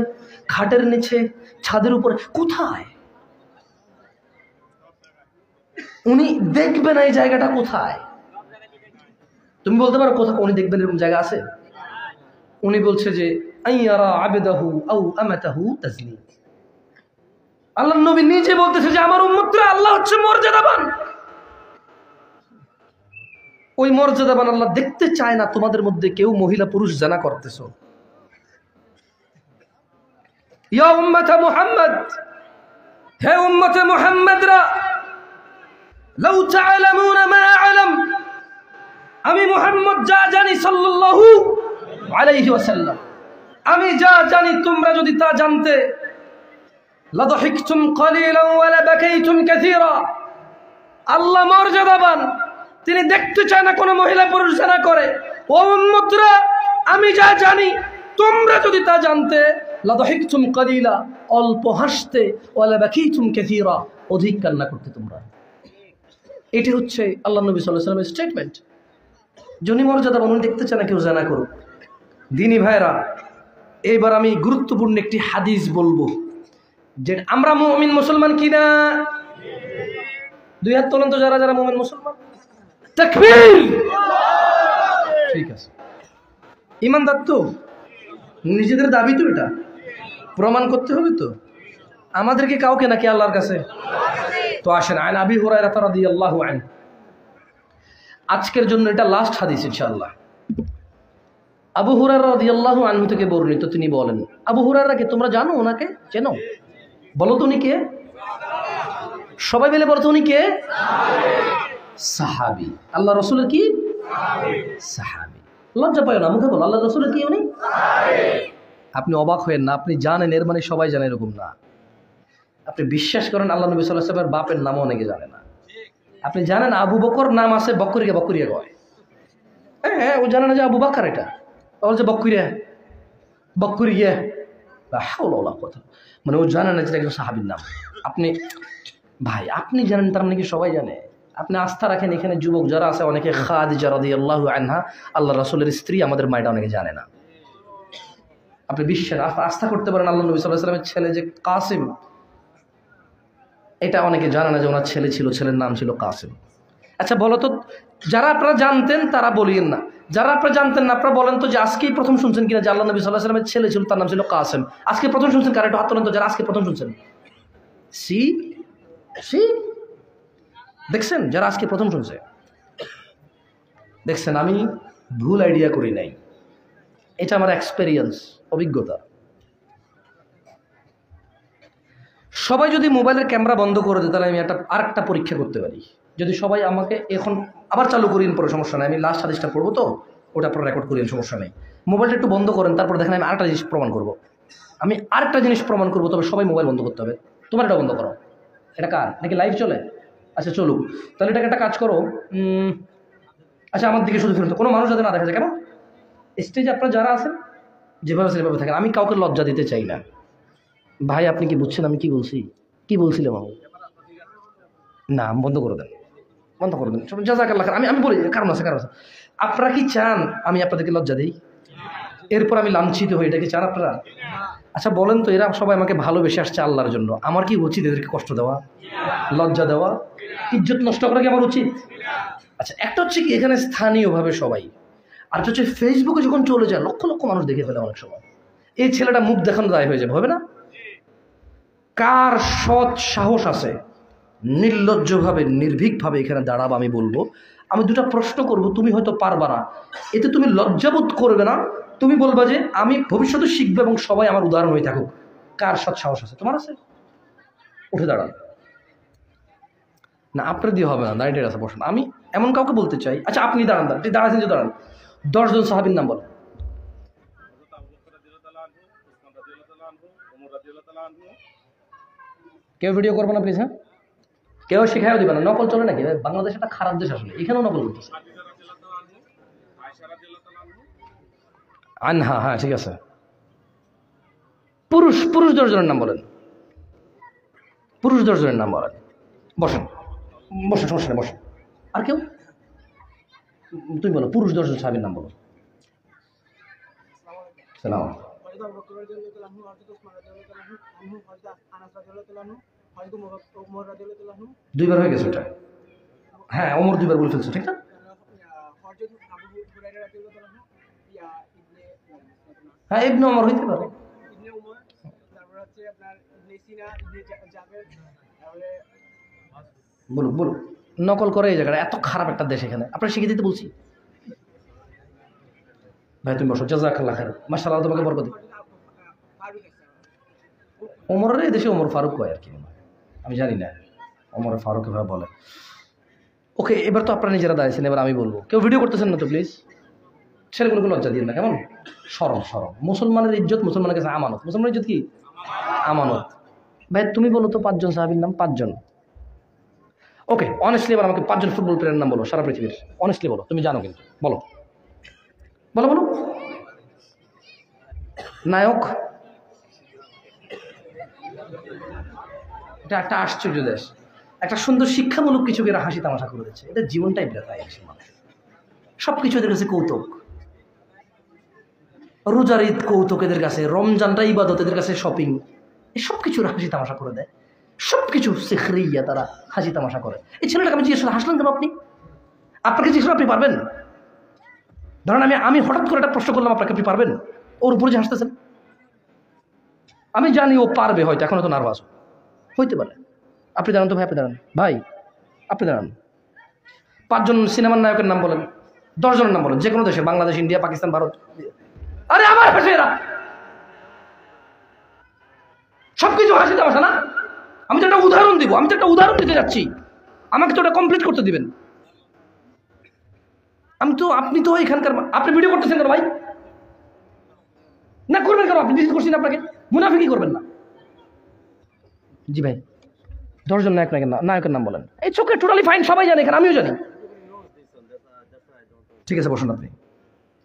খাটের নিচে, ছাদের উপরে, কোথায় উনি দেখবেন? এই জায়গাটা কোথায়? তুমি বলতে পারো কোথাও উনি দেখবেন এরকম জায়গা আছে? উনি বলছে যে আইয়ারা আবিদাহু আও আমাতাহু তাজনি। আল্লাহর নবী নিজে বলতেছে যে আমার উম্মতরা আল্লাহ হচ্ছে মর্যাদাবান। ওই মর্যাদাবান আল্লাহ দেখতে চায় না তোমাদের মধ্যে কেউ মহিলা পুরুষ জিনা করতেছো। ইয়া উম্মত মুহাম্মদ, হে উম্মতে মুহাম্মদরা, লাউ তা'লামুনা মা আ'লাম, আমি মুহাম্মদ যা জানি সাল্লাল্লাহু আলাইহি ওয়াসাল্লাম, আমি যা জানি তোমরা যদি তা জানতে, লাদহিকতুম কলিলান ওয়া লাবাকাইতুম কাসীরা। আল্লাহ মর্যাদাবান, তিনি দেখতে চায় না কোনো মহিলা পুরুষ জিনা করে। ও উম্মতরা, আমি যা জানি তোমরা যদি তা জানতে, লাদহিকতুম কলিলা, অল্প হাসতে, ওয়া লাবাকাইতুম কাসীরা, অধিক কান্না করতে তোমরা। এটি হচ্ছে আল্লাহ নবী সাল্লাল্লাহু আলাইহি ওয়াসাল্লামের স্টেটমেন্ট। যিনি মর্যাদাবান, উনি দেখতে চায় না কেউ জিনা করুক। দিনী ভাইরা, এইবার আমি গুরুত্বপূর্ণ একটি হাদিস বলবো যে আমরা মুমিন মুসলমান কিনা? দুই হাত তোলেন তো যারা যারা মুমিন মুসলমান। তাকবীর। ঠিক আছে, ঈমানদার তো, নিজেদের দাবি তো, এটা প্রমাণ করতে হবে তো আমাদেরকে, কাউকে নাকি আল্লাহর কাছে? তো আসেন, আন আবি হুরায়রা রাদিয়াল্লাহু আনহু, আজকের জন্য এটা লাস্ট হাদিস ইনশাআল্লাহ। আবু হুরায়রা রাদিয়াল্লাহু আনহু থেকে বর্ণিত, তিনি বলেন, আবু হুরায়রাকে তোমরা জানো? ওনাকে চেনো? বলো তো উনি কে? সবাই মিলে বলো তো উনি কে? সাহাবী। আল্লাহ রাসূলের কি? সাহাবী। লজ্জা পায় না, মুখে বলো আল্লাহ রাসূলের কি উনি? আপনি অবাক হয়েন না, আপনি জানেন এর মানে সবাই জানে এরকম না। আপনি বিশ্বাস করেন আল্লাহ নবী সাল্লাল্লাহু আলাইহি ওয়াসাল্লামের বাপের নামও অনেকে জানে না। আপনি জানেন আবু বকর নাম আছে, বকরিয়া বকরিয়া কয়। হ্যাঁ, ও জানে না যে আবু বকর, এটা বলছে বকরিয়া বকরিয়া, লা হাওলা ওয়ালা কুওয়াতা, মানে ও জানে না যে একজন সাহাবীর নাম। আপনি ভাই, আপনি জানেন তার মানে কি সবাই জানে? আপনি আস্থা রাখেন এখানে যুবক যারা আছে, অনেকে খাদিজা রাদিয়াল্লাহু আনহা, আল্লাহ রাসূলের স্ত্রী, আমাদের মায়েরা অনেকে জানে না। আপনি বিশ্বাস আস্থা করতে পারেন আল্লাহ নবী সাল্লাল্লাহু আলাইহি ওয়াসাল্লামের ছেলে যে কাসিম, এটা অনেকে জানে না যে ওনার ছেলে ছিল, ছেলের নাম ছিল কাসিম। আচ্ছা বলো তো, যারা আপনারা জানতেন তারা বলিয়েন না, যারা আপনারা জানতেন না আপনারা বলেন তো যে আজকেই প্রথম শুনছেন কিনা যে আল্লাহ নবী সাল্লাল্লাহু আলাইহি ওয়াসাল্লামের ছেলে ছিল, তার নাম ছিল কাসিম। আজকে প্রথম শুনছেন কারা? একটু হাত তোলেন তো যারা আজকে প্রথম শুনছেন। সি সি দেখছেন, যারা আজকে প্রথম শুনছে, দেখছেন আমি ভুল আইডিয়া করি নাই, এটা আমার এক্সপেরিয়েন্স, অভিজ্ঞতা। সবাই যদি মোবাইলের ক্যামেরা বন্ধ করে দেয়, তাহলে আমি আরেকটা পরীক্ষা করতে পারি। যদি সবাই আমাকে এখন আবার চালু করিন, পরে সমস্যা নেই, আমি লাস্ট হাদিসটা পড়বো তো, ওটা আপনারা রেকর্ড করিন, সমস্যা নেই। মোবাইলটা একটু বন্ধ করেন, তারপর দেখেন আমি আরেকটা জিনিস প্রমাণ করবো। আমি আরেকটা জিনিস প্রমাণ করবো, তবে সবাই মোবাইল বন্ধ করতে হবে। তোমার এটা বন্ধ করো। এটা কার? নাকি লাইভ চলে? আচ্ছা চলুক, তাহলে এটাকে একটা কাজ করো। আচ্ছা আমার দিকে শুধু ফিরুন তো, কোনো মানুষ যাতে না দেখা যায়। কেন? স্টেজে আপনারা যারা আছেন যেভাবে সেভাবে থাকেন, আমি কাউকে লজ্জা দিতে চাই না। ভাই আপনি কি বুঝছেন আমি কি বলছি? কি বলছিলাম আমি? না বন্ধ করে দেন, বন্ধ করে দেন। জাযাকাল্লাহ খাইর। আমি বলি কারণ আছে, কারণ আছে। আপনারা কি চান আমি আপনাদেরকে লজ্জা দিই, এরপর আমি লাঞ্ছিত হই? এটা কি চান আপনারা? আচ্ছা বলেন তো, এরা সবাই আমাকে ভালোবেসে আসছে আল্লাহর জন্য, আমার কি উচিত এদেরকে কষ্ট দেওয়া, লজ্জা দেওয়া, ইজ্জত নষ্ট করা কি আমার উচিত? আচ্ছা একটা হচ্ছে কি এখানে স্থানীয়ভাবে সবাই, আর হচ্ছে ফেসবুকে যখন চলে যায় লক্ষ লক্ষ মানুষ দেখে ফেলে অনেক সময়, এই ছেলেটা মুখ দেখানো দায় হয়ে যাবে, হবে না? কার সৎ সাহস আছে নির্লজ্জভাবে নির্ভীকভাবে এখানে দাঁড়াবো? আমি বলবো, আমি দুটা প্রশ্ন করব, তুমি হয়তো পারবা না, এতে তুমি লজ্জাবোধ করবে না, তুমি বলবা যে আমি ভবিষ্যতে শিখবো এবং সবাই আমার উদাহরণ হয়ে থাকুক। কার সৎ সাহস আছে? তোমার আছে? উঠে দাঁড়ান। না আপনার দিয়ে হবে না, দাঁড়িয়ে আছে, বসুন। আমি এমন কাউকে বলতে চাই, আচ্ছা আপনি দাঁড়ান, আপনি দাঁড়াচ্ছেন যে দাঁড়ান, 10 জন সাহাবীর নাম বলেন। কেউ ভিডিও করবো না প্লিজ, হ্যাঁ? কেউ শেখাও দিবে না, নকল চলে নাকি? বাংলাদেশ একটা খারাপ দেশ আসলে, এখানেও নকল করতেছে। আনহা, হ্যাঁ ঠিক আছে। পুরুষ পুরুষ 10 জনের নাম বলেন, পুরুষ 10 জনের নাম বলেন। বসেন বসেন, সমস্যা নেই, বসেন। আর কেউ? তুমি বলো, পুরুষ 10 জন সাহাবীর নাম বলো। সালাম। দুইবার হয়ে গেছে ওটা, হ্যাঁ ওমর দুইবার বলে ফেলছো, ঠিক না? হ্যাঁ ইবনে ওমর হইতে পারে। বলুক বলুক, নকল করে এই জায়গাটা, এত খারাপ একটা দেশ এখানে, আপনারা শিখে দিতে বলছি। ভাই তুমি বসো, জাযাকাল্লাহ খাইর, মাশাআল্লাহ তোমাকে বরকত দিক। ওমরের এই দেশে ওমর ফারুক কয় আর কি, আমি জানি না ওমর ফারুক এভাবে বলে। ওকে এবার তো আপনারা নিজেরা দাঁড়িয়েছেন, এবার আমি বলবো। কেউ ভিডিও করতেছেন না তো প্লিজ? ছেলেগুলোকে লজ্জা দিন না কেমন? সরম সরম। মুসলমানের ইজ্জত মুসলমানের কাছে আমানত। মুসলমানের ইজ্জত কি? আমানত। ভাই তুমি বলো তো 5 জন সাহাবীর নাম, 5 জন। ওকে অনেস্টলি এবার আমাকে 5 জন ফুটবল প্লেয়ারের নাম বলো সারা পৃথিবীর, অনেস্টলি বলো, তুমি জানো কিন্তু, বলো বলো বলো। নায়ক, এটা একটা আশ্চর্য দেশ, একটা সুন্দর শিক্ষামূলক কিছু এরা হাসি তামাশা করে দিচ্ছে, এটা জীবনটাই ব্যথায় আসে মানুষ। সবকিছু এদের কাছে কৌতুক, রোজার ঈদ কৌতুক এদের কাছে, রমজানটা ইবাদত এদের কাছে শপিং, এই সব কিছু হাসি তামাশা করে দেয়, সবকিছু সেখরিয়া তারা হাসি তামাশা করে। এই ছেলেটাকে আমি জিজ্ঞেস হাসলেন কেন আপনি? আপনাকে জিজ্ঞেস আপনি পারবেন? ধরেন আমি হঠাৎ করে একটা প্রশ্ন করলাম আপনাকে, আপনি পারবেন? ওর উপরে যে হাসতেছেন, আমি জানি ও পারবে, হয়তো এখন তো নার্ভাস হইতে পারে। আপনি দাঁড়ান তো ভাই, আপনি দাঁড়ান ভাই, আপনি দাঁড়ান। 5 জন সিনেমার নায়কের নাম বলেন, 10 জনের নাম বলেন, যে কোনো দেশে, বাংলাদেশ, ইন্ডিয়া, পাকিস্তান, ভারত। আরে আমার হাসে এরা, সবকিছু হাসি তামাশা না? আমি তো একটা উদাহরণ দিব, আমি তো একটা উদাহরণ দিতে যাচ্ছি, আমাকে তো ওটা কমপ্লিট করতে দিবেন। আমি তো, আপনি তো এখানকার, আপনি ভিডিও করতেছেন কেন ভাই? না করবেন কেন? আপনি নিষেধ করছেন আপনাকে, মুনাফিকি করবেন না। জি ভাই 10 জন নায়কের নাম বলেন। এই চোখে টোটালি ফাইন, সবাই জানে এখানে, আমিও জানি। ঠিক আছে বসুন আপনি।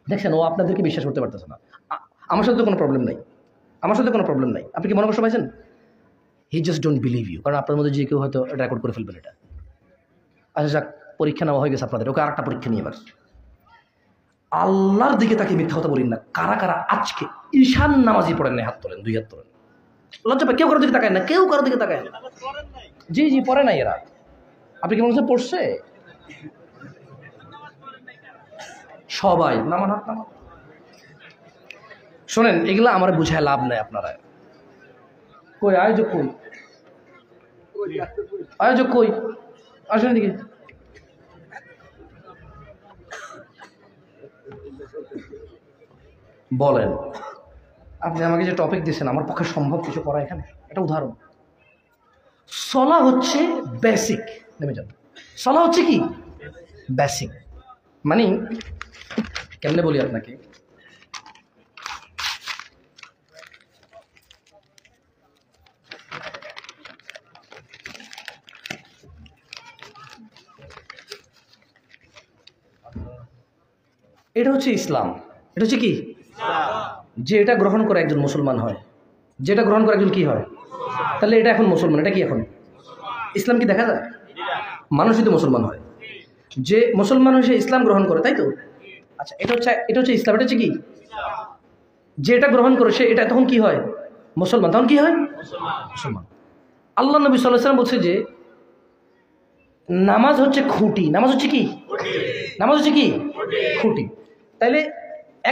দেখছেন ও আপনাদেরকে বিশ্বাস করতে পারতেছে না। আমার সাথে তো কোনো প্রবলেম নাই, আমার সাথে কোনো প্রবলেম নাই। আপনি কি মনে কষ্ট পাইছেন? He just don't believe you, কারণ আপনার মধ্যে যে কেউ হয়তো রেকর্ড করে ফেলবেন এটা। আচ্ছা যাক, পরীক্ষা নেওয়া হয়ে গেছে আপনাদের, ওকে আরেকটা পরীক্ষা নিয়ে এবার। আল্লাহর দিকে তাকে মিথ্যা কথা বলেন না। কারা কারা আজকে ঈশান নামাজি পড়েন না? হাত তোলেন, 2 হাত তোলেন। লজ্জা পায়, কেউ কারোর দিকে তাকায় না, কেউ কারোর দিকে তাকায় না। জি জি পড়ে নাই এরা। আপনি কি মনে হচ্ছে পড়ছে? সবাই নামান, হাত নামান। শোনেন এগুলা আমার বুঝায় লাভ নাই। আপনারা কই আয়োজক, কই আয়োজক, কই আসেন এদিকে। বলেন আপনি আমাকে যে টপিক দিয়েছেন, আমার পক্ষে সম্ভব কিছু করা এখানে? একটা উদাহরণ, সলা হচ্ছে বেসিক, নেমে যান। সলা হচ্ছে কি? বেসিক। মানে কেমনে বলি আপনাকে, এটা হচ্ছে ইসলাম, এটা হচ্ছে কি? যে এটা গ্রহণ করে একজন মুসলমান হয়, যেটা গ্রহণ করে একজন কি হয়? তাহলে এটা এখন মুসলমান, এটা কি এখন ইসলাম কি দেখা যায়? মানুষই তো মুসলমান হয়, যে মুসলমান হয়ে সে ইসলাম গ্রহণ করে, তাই তো? আচ্ছা, এটা হচ্ছে ইসলাম। এটা হচ্ছে কি? যে এটা গ্রহণ করে সে এটা তখন কি হয়? মুসলমান। তখন কি হয়? মুসলমান। আল্লাহ নবী সাল্লাল্লাহু আলাইহি ওয়াসাল্লাম বলছে যে নামাজ হচ্ছে খুঁটি। নামাজ হচ্ছে কি? নামাজ হচ্ছে কি? খুঁটি। তাইলে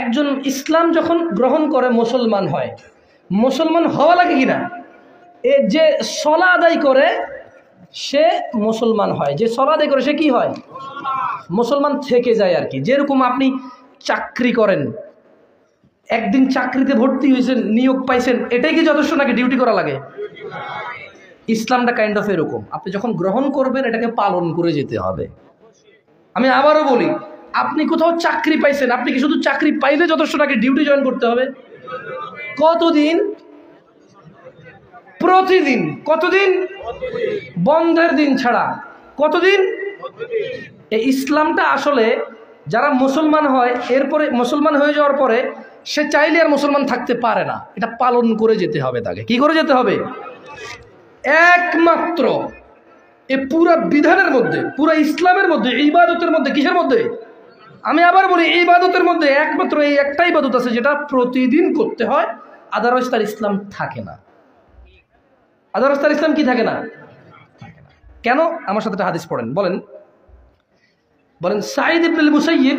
একজন ইসলাম যখন গ্রহণ করে মুসলমান হয়, মুসলমান হওয়া লাগে কিনা? এ যে সলা আদায় করে সে মুসলমান হয়, যে সলা আদায় করে সে কি হয়? মুসলমান থেকে যায় আর কি। যেরকম আপনি চাকরি করেন, একদিন চাকরিতে ভর্তি হয়েছেন, নিয়োগ পাইছেন, এটাই কি যথেষ্ট নাকি ডিউটি করা লাগে? ইসলামটা কাইন্ড অফ এরকম, আপনি যখন গ্রহণ করবেন এটাকে পালন করে যেতে হবে। আমি আবারও বলি, আপনি কোথাও চাকরি পাইছেন, আপনি কি শুধু চাকরি পাইলে যথেষ্ট নাকি ডিউটি জয়েন করতে হবে? কতদিন? প্রতিদিন। কতদিন? বন্ধের দিন ছাড়া। কতদিন? এই ইসলামটা আসলে যারা মুসলমান হয়, এরপরে মুসলমান হয়ে যাওয়ার পরে সে চাইলে আর মুসলমান থাকতে পারে না, এটা পালন করে যেতে হবে তাকে। কি করে যেতে হবে? একমাত্র এ পুরা বিধানের মধ্যে, পুরা ইসলামের মধ্যে, ইবাদতের মধ্যে, কিসের মধ্যে? আমি আবার বলি, ইবাদতের মধ্যে একমাত্র এই একটা ইবাদত আছে যেটা প্রতিদিন করতে হয়, আদারওয়াইজ তার ইসলাম থাকে না। আদারওয়াইজ তার ইসলাম কি থাকে না? কেন? আমার সাথে একটা হাদিস পড়েন। বলেন সাঈদ ইবনুল মুসাইয়িব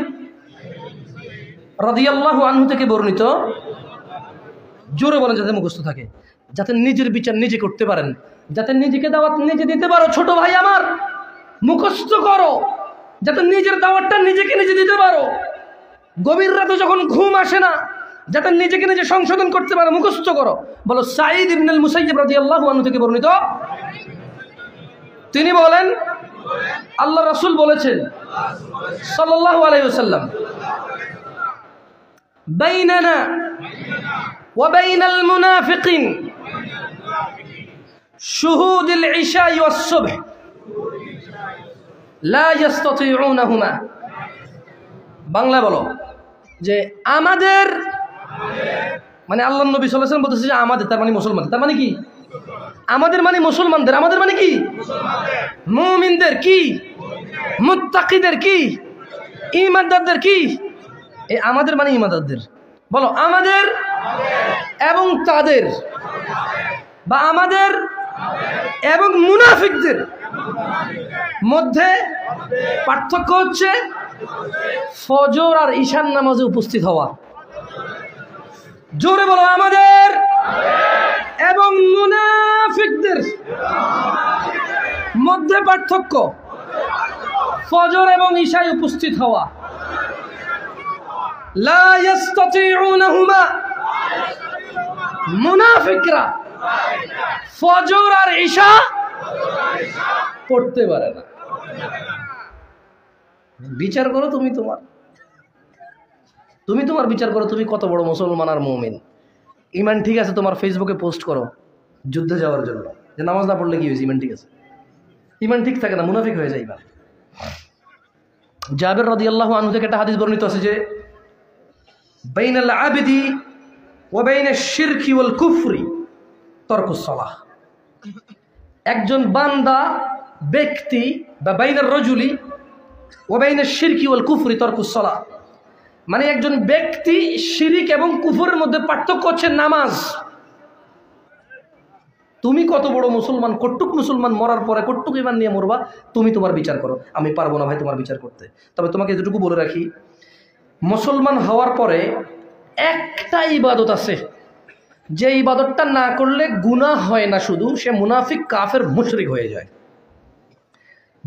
রাদিয়াল্লাহু আনহু থেকে বর্ণিত, জোরে বলেন যাতে মুখস্থ থাকে, যাতে নিজের বিচার নিজে করতে পারেন, যাতে নিজেকে দাওয়াত নিজে দিতে পারো। ছোট ভাই আমার, মুখস্থ করো যাতে নিজের দাওয়াতটা নিজেকে নিজে দিতে পারো। গভীর রাতে যখন ঘুম আসে না, যাতে নিজেকে নিজে সংশোধন করতে পারো, মুখস্থ করো। বলো সাঈদ ইবনুল মুসাইয়িব রাদিয়াল্লাহু আনহু থেকে বর্ণিত, তিনি বলেন আল্লাহ রাসূল বলেছেন সাল্লাল্লাহু আলাইহি ওয়াসাল্লাম, বাইনানা ওয়া বাইনাল মুনাফিকিন শুহুদুল ইশা ওয়াস সুবহ লা ইস্তাতিউনাহুমা। বাংলা বলো যে আমাদের, মানে আল্লাহ নবী সাল্লাল্লাহু আলাইহি ওয়াসাল্লাম বলতেছে যে আমাদের, তার মানে মুসলমান। তার মানে কি? আমাদের মানে মুসলমানদের। আমাদের মানে কি? মুমিনদের। কি? মুত্তাকিদের। কি? ঈমানদারদের। কি? এই আমাদের মানে ঈমানদারদের। বলো আমাদের এবং তাদের, বা আমাদের এবং মুনাফিকদের মধ্যে পার্থক্য হচ্ছে ফজর আর ঈশার নামাজে উপস্থিত হওয়া। জোরে বলো, আমাদের এবং মুনাফিকদের মধ্যে পার্থক্য ফজর এবং ঈশায় উপস্থিত হওয়া। লা ইস্তাতিউনাহুমা, মুনাফিকরা ফজর আর ঈশা পড়তে পারে না। বিচার করো তুমি তোমার বিচার করো, তুমি কত বড় মুসলমান আর মুমিন। ইমান ঠিক আছে, তোমার ফেসবুকে পোস্ট করো যুদ্ধে যাওয়ার জন্য, যে নামাজ না পড়লে কি হয়েছে, ইমান ঠিক আছে। ইমান ঠিক থাকে না, মুনাফিক হয়ে যায় ইমান। জাবের রাদিয়াল্লাহু আনহু থেকে একটা হাদিস বর্ণিত আছে যে বাইনাল আবদি ওয়া বাইনাশ শিরকি ওয়াল কুফরি তারকুস সালাহ। একজন বান্দা ব্যক্তি, বা বাইনার রাজুলি ওয়া বাইনাশ শিরকি ওয়াল কুফরি তারকুস সালাহ, মানে একজন ব্যক্তি শিরিক এবং কুফরের মধ্যে পার্থক্য হচ্ছে নামাজ। তুমি কত বড় মুসলমান, কটুক মুসলমান, মরার পরে কটুক ইমান নিয়ে মরবা, তুমি তোমার বিচার করো। আমি পারবো না ভাই তোমার বিচার করতে। তবে তোমাকে এতটুকু বলে রাখি, মুসলমান হওয়ার পরে একটা ইবাদত আছে, যে ইবাদতটা না করলে গুনাহ হয় না, শুধু সে মুনাফিক, কাফের, মুশরিক হয়ে যায়।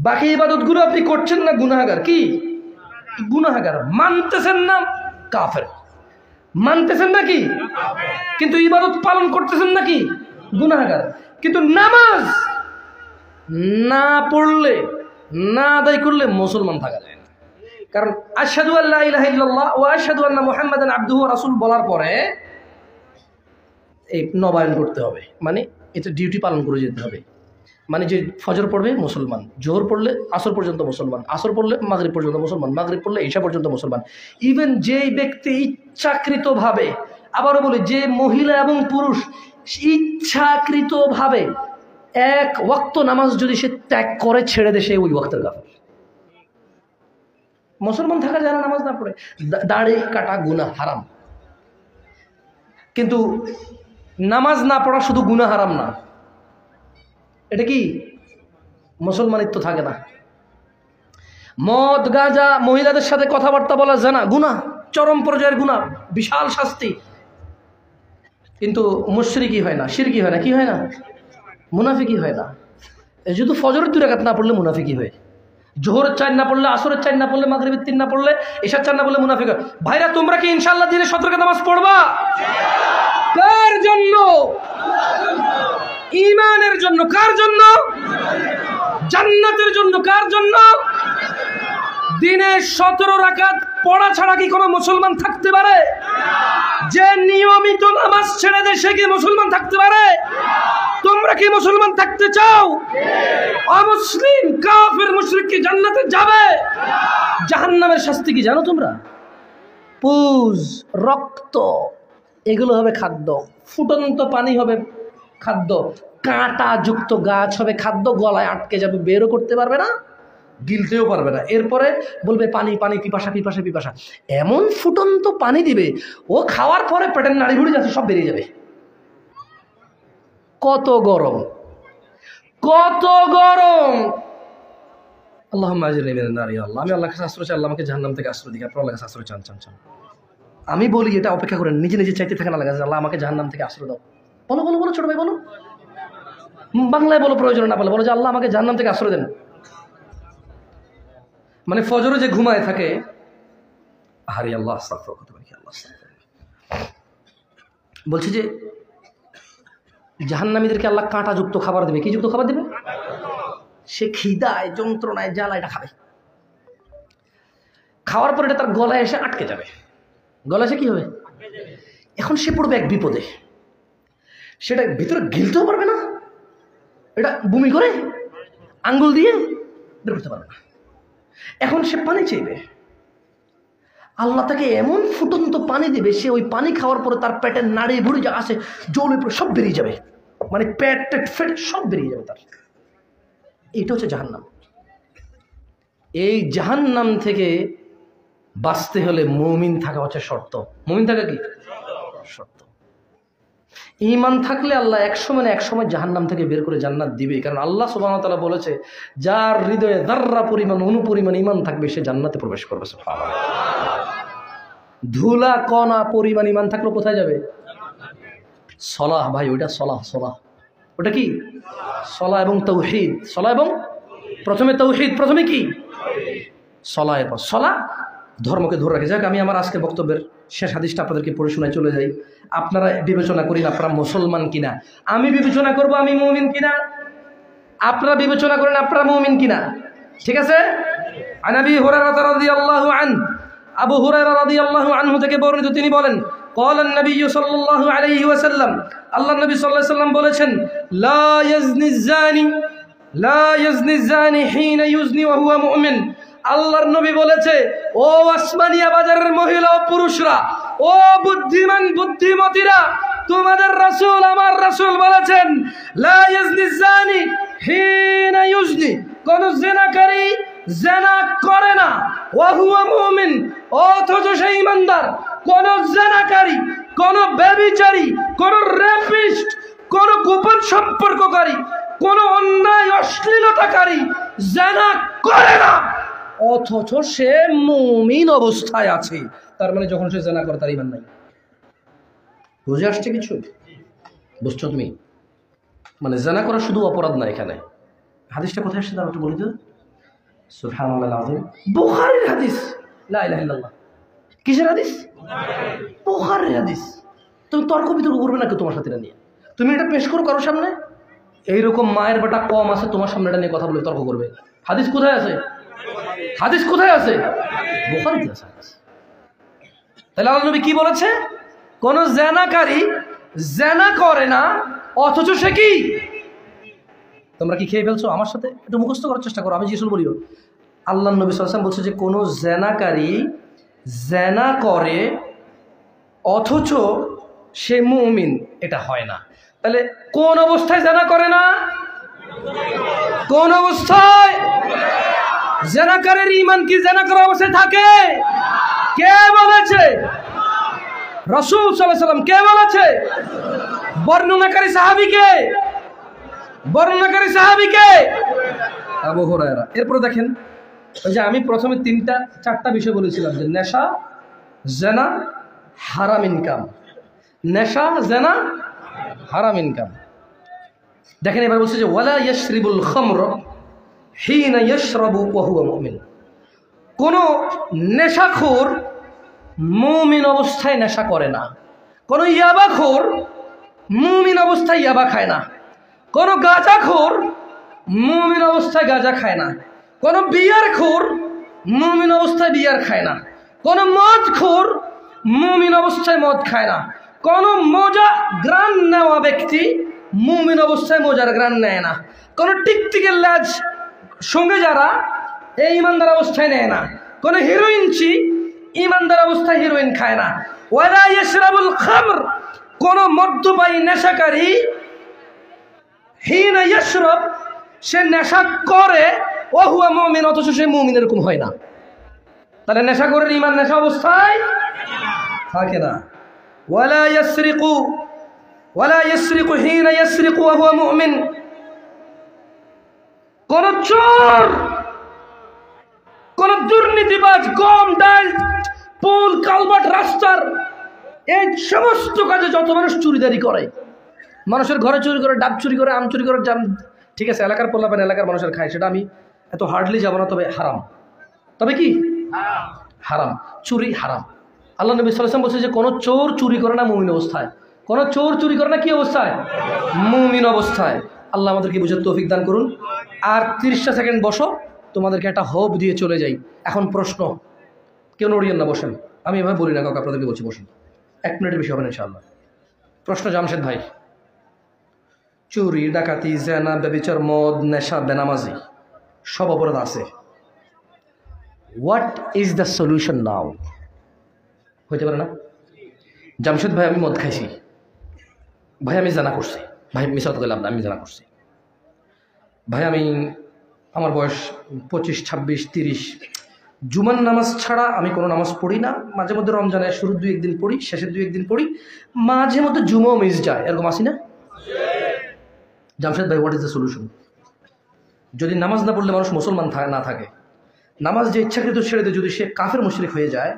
বাকি ইবাদতগুলো আপনি করছেন না, গুনাহগার। কি? গুনাহগার। মানতেছেন না, কাফের। মানতেছেন নাকি? কিন্তু ইবাদত পালন করতেছেন নাকি? গুনাহগার। কিন্তু নামাজ না পড়লে, না আদায় করলে মুসলমান থাকা যায় না। কারণ আশহাদু আল্লা ইলাহা ইল্লাল্লাহ ওয়া আশহাদু আন্না মুহাম্মাদান আবদুহু ওয়া রাসূলুহু বলার পরে এই নবায়ন করতে হবে, মানে এটা ডিউটি পালন করে যেতে হবে। মানে যে ফজর পড়বে মুসলমান, জোহর পড়লে আসর পর্যন্ত মুসলমান, আসর পড়লে মাগরিব পর্যন্ত মুসলমান, মাগরিব পড়লে ঈশা পর্যন্ত মুসলমান। ইভেন যেই ব্যক্তি ইচ্ছাকৃতভাবে আবারও বলি, যে মহিলা এবং পুরুষ ইচ্ছাকৃতভাবে এক ওয়াক্ত নামাজ যদি সে ত্যাগ করে, ছেড়ে দেয়, সে ওই ওয়াক্তের কাফের। মুসলমান থাকা যায় না নামাজ না পড়ে, দাড়ি কাটা গুনাহ হারাম। কিন্তু নামাজ না পড়া শুধু গুনাহ হারাম না, এটা কি মুসলমানিত্ব থাকে না। মদ গাঁজা, মহিলাদের সাথে কথাবার্তা বলা জানা গুনাহ, চরম পর্যায়ের গুনাহ, বিশাল শাস্তি। কিন্তু মুশরিকি হয় না, শিরকি হয় না, কি হয় না? মুনাফিকি হয় না। যেহেতু ফজরের 2 রাকাত না পড়লে মুনাফিকি হয়, জোহরের 4 না পড়লে, আসরের 4 না পড়লে, মাগরিবের 3 না পড়লে, এশার 4 না পড়লে মুনাফিক হয়। ভাইরা, তোমরা কি ইনশাআল্লাহ দিনে 17 রাকাত নামাজ পড়বা? কার জন্য? ঈমানের জন্য। কার জন্য? জান্নাতের জন্য। কার জন্য? দিনে 17 রাকাত পড়া ছাড়া কি কোনো মুসলমান থাকতে পারে? যে নিয়মিত নামাজ ছেড়ে দেয় সে কি মুসলমান থাকতে পারে? তোমরা কি মুসলমান থাকতে চাও? অমুসলিম কাফের মুশরিক কি জান্নাতে যাবে? জাহান্নামের শাস্তি কি জানো তোমরা? পুজ, রক্ত, এগুলো হবে খাদ্য। ফুটন্ত পানি হবে খাদ্য। কাঁটা যুক্ত গাছ হবে খাদ্য। গলায় আটকে যাবে, বেরও করতে পারবে না, গিলতেও পারবে না। এরপরে বলবে পানি পানি, পিপাসা পিপাসা পিপাসা। এমন ফুটন্ত পানি দিবে, ও খাওয়ার পরে পেটের নাড়ি ভুড়ি যাচ্ছে সব বেরিয়ে যাবে। কত গরম, কত গরম! আল্লাহুম্মা আজরিনি মিনান নার ইয়া আল্লাহ। আমি আল্লাহর কাছে আশ্রয় চাই, আল্লাহ আমাকে জাহান্নাম থেকে আশ্রয় দিক। আপনারা আল্লাহর কাছে আশ্রয় চান চান চান। আমি বলি এটা অপেক্ষা করেন, নিজে নিজে চাইতে থাকেন আল্লাহর কাছে, আল্লাহ আমাকে জাহান্নাম থেকে আশ্রয় দাও। বলো বলো বলো, ছোট ভাই বলো, বাংলায় বলো, প্রয়োজন না বলো, বলো যে আল্লাহ আমাকে জাহান্নাম থেকে আশ্রয় দেন। মানে ফজরে যে ঘুমায় থাকে, আরে আল্লাহ আস্তাগফিরুল্লাহ, আল্লাহ বলছি যে জাহান্নামীদেরকে আল্লাহ কাঁটা যুক্ত খাবার দেবে। কি যুক্ত খাবার দেবে? সে খিদায়, যন্ত্রণায়, জ্বালায় এটা খাবে। খাওয়ার পরে এটা তার গলায় এসে আটকে যাবে। গলায় এসে কি হবে? এখন সে পড়বে এক বিপদে। সেটা ভিতরে গিলতেও পারবে না, এটা বমি করে আঙ্গুল দিয়ে বের করতে পারবে না। এখন সে পানি চাইবে, আল্লাহ তাকে এমন ফুটন্ত পানি দেবে, সে ওই পানি খাওয়ার পরে তার পেটের নাড়ি ভুড়ি যা আছে জলে পড়ে সব বেরিয়ে যাবে। মানে পেট টেট ফেট সব বেরিয়ে যাবে তার। এটা হচ্ছে জাহান্নাম। এই জাহান্নাম থেকে বাঁচতে হলে মুমিন থাকা হচ্ছে শর্ত। মুমিন থাকা কি শর্ত? ঈমান থাকলে আল্লাহ এক সময় জাহান্নাম থেকে বের করে জান্নাত দিবে। কারণ আল্লাহ সুবহানাহু ওয়া তাআলা বলেছে, যার হৃদয়ে যাররা পরিমাণ অনুপরিমাণ ঈমান থাকবে সে জান্নাতে প্রবেশ করবে। সুবহানাল্লাহ। ধুলা কণা পরিমাণ ঈমান থাকলে কোথায় যাবে? সলাহ ভাই, ওইটা সলাহ। সলাহ ওটা কি? সলাহ এবং তাওহীদ। সলাহ এবং প্রথমে তাওহীদ, প্রথমে কি? সলাহ। এরপর সলাহ ধর্মকে ধরে রাখে। যাক, আমি আমার আজকে বক্তব্যের শেষ হাদিসটা আপনাদেরকে পড়ে শোনায় চলে যাই। আপনারা বিবেচনা করেন আপনারা মুসলমান কিনা, আমি বিবেচনা করব আমি মুমিন কিনা, আপনারা বিবেচনা করেন আপনারা মুমিন কিনা। ঠিক আছে? আন আবি হুরায়রা রাদিয়াল্লাহু আনহু, আবু হুরায়রা রাদিয়াল্লাহু আনহু থেকে বর্ণিত, তিনি বলেন, قال النبي صلى الله عليه وسلم, আল্লাহ নবী সাল্লাল্লাহু আলাইহি ওয়াসাল্লাম বলেছেন, لا يزني الزاني حين يزني وهو مؤمن। আল্লাহর নবী বলেছে, ও আসমানিয়া বাজারের মহিলা ও পুরুষরা, ও বুদ্ধিমান বুদ্ধিমতীরা, তোমাদের রাসূল আমার রাসূল বলেছেন, লা ইয়াজনি জানি হিনা ইউজনি, কোন জিনাকারী জিনা করে না, ওয়া হুয়া মুমিন, অথচ সে ঈমানদার। কোন জিনাকারী, কোন ব্যভিচারী, কোন রেপিস্ট, কোন গোপন সম্পর্ককারী, কোন অন্যায় অশ্লীলতাকারী জিনা করে না, অথচ সে মুমিন অবস্থায় আছে। তার মানে যখন সে জিনা করে তার ঈমান নাই। বুঝে আসছে কিছু? বুঝছো তুমি? মানে জিনা করা শুধু অপরাধ না। এখানে হাদিসটা কোথায় আসছে তার একটু বলি তো। সুবহানাল্লাহ আযীম, বুখারীর হাদিস। লা ইলাহা ইল্লাল্লাহ। কিসের হাদিস? বুখারীর হাদিস। তুমি তর্ক বিতর্ক করবে না কেউ তোমার সাথে এটা নিয়ে। তুমি এটা পেশ করো কারোর সামনে, এইরকম মায়ের বেটা কম আছে তোমার সামনে এটা নিয়ে কথা বলে তর্ক করবে। হাদিস কোথায় আছে? হাদিস কোথায় আছে? বুখারীতে আছে। তাহলে আল্লাহ নবী কি বলেছে? কোন জিনাকারী জিনা করে না, অথচ সে কি? তোমরা কি খেয়ে ফেলছো? আমার সাথে একটু মুখস্থ করার চেষ্টা করো, আমি জিজ্ঞেস বলিও। আল্লাহ নবী সাল্লাল্লাহু আলাইহি ওয়াসাল্লাম বলছে যে কোন জিনাকারী জিনা করে, অথচ সে মুমিন, এটা হয় না। তাহলে কোন অবস্থায় জিনা করে না? কোন অবস্থায়? জিনাকারীর ঈমান কি জিনা করা অবস্থায় থাকে? কে বলেছে? রাসূল সাল্লাল্লাহু আলাইহি ওয়াসাল্লাম। কে বলেছে? বর্ণনাকারী সাহাবীকে। বর্ণনাকারী সাহাবীকে আবু হুরায়রা। এরপর দেখেন, ওই যে আমি প্রথমে 4টা বিষয় বলেছিলাম যে নেশা, জিনা, হারাম ইনকাম। নেশা, জিনা, হারাম ইনকাম। দেখেন এবার বলছে যে ওয়ালা ইয়াশরিবুল খামর হিনা ইয়াশরাবু ওয়া হুয়া মুমিন। কোন নেশাখোর মুমিন অবস্থায় নেশা করে না। কোন ইয়াবাখোর মুমিন অবস্থায় ইয়াবা খায় না। কোন গাঁজাখোর মুমিন অবস্থায় গাঁজা খায় না। কোন বিয়ারখোর মুমিন অবস্থায় বিয়ার খায় না। কোন মদখোর মুমিন অবস্থায় মদ খায় না। কোন মজা গ্রান নেওয়া ব্যক্তি মুমিন অবস্থায় মজার গ্রান নেয় না। কোন টিকটিকের লাজ সঙ্গে যারা এই ইমানদার অবস্থায় নেয় না। কোন হিরোইনচি ইমানদার অবস্থায় হিরোইন খায় না। ওয়ালা ইয়াশরাবুল খামর, কোন মদ্যপায়ী নেশাকারী হিনা ইয়াশরাব, সে নেশা করে ওয়া হুয়া মুমিন, অথচ সে মুমিন এরকম হয় না। তাহলে নেশাখোরের ঈমান নেশা অবস্থায় থাকে না। ওয়ালা ইয়াসরিকু হিনা ইয়াসরিকু ওয়া হুয়া মুমিন। কোন চোর, কোন দুর্নীতিবাজ, গম ডাল পুল কালভার্ট রাস্তার এই সমস্ত কাজে যত মানুষ চুরিদারি করে, মানুষের ঘরে চুরি করে, ডাব চুরি করে, আম চুরি করে, ঠিক আছে এলাকার পোলাপান এলাকার মানুষের খায়, সেটা আমি এত হার্ডলি যাব না, তবে হারাম। তবে কি হারাম? চুরি হারাম। আল্লাহ নবী সাল্লাল্লাহু আলাইহি ওয়াসাল্লাম বলছে যে কোনো চোর চুরি করে না মুমিন অবস্থায়। কোনো চোর চুরি করে না কি অবস্থায়? মুমিন অবস্থায়। আল্লাহ আমাদেরকে বুঝার তৌফিক দান করুন। আর 30টা সেকেন্ড বসো, তোমাদেরকে একটা হোপ দিয়ে চলে যাই। এখন প্রশ্ন, কেউ নড়িয়েন না, বসেন। আমি এভাবে বলি না কাউকে, আপনাদেরকে বলছি বসেন। 1 মিনিটের বেশি হবে না ইনশাআল্লাহ। প্রশ্ন জামশেদ ভাই, চুরি, ডাকাতি, জিনা, ব্যভিচার, মদ, নেশা, বেনামাজি সব অপরাধ আছে। হোয়াট ইজ দ্য সলিউশন নাও? হইতে পারে না? জামশেদ ভাই আমি মদ খাইছি, ভাই আমি জানা করছি, ভাই মিশা তো গেলাম না, আমি জানা করছি, ভাই আমি আমার বয়স 25, 26, 30, জুমার নামাজ ছাড়া আমি কোনো নামাজ পড়ি না। মাঝে মধ্যে রমজানের শুরুর 2-1 দিন পড়ি, শেষের 2-1 দিন পড়ি, মাঝে মধ্যে জুমাও মিস যায়, এরকম আসি না? জামশেদ ভাই হোয়াট ইজ দ্য সলিউশন? যদি নামাজ না পড়লে মানুষ মুসলমান না থাকে, নামাজ যে ইচ্ছাকৃত ছেড়ে দিয়ে যদি সে কাফের মুশরিক হয়ে যায়,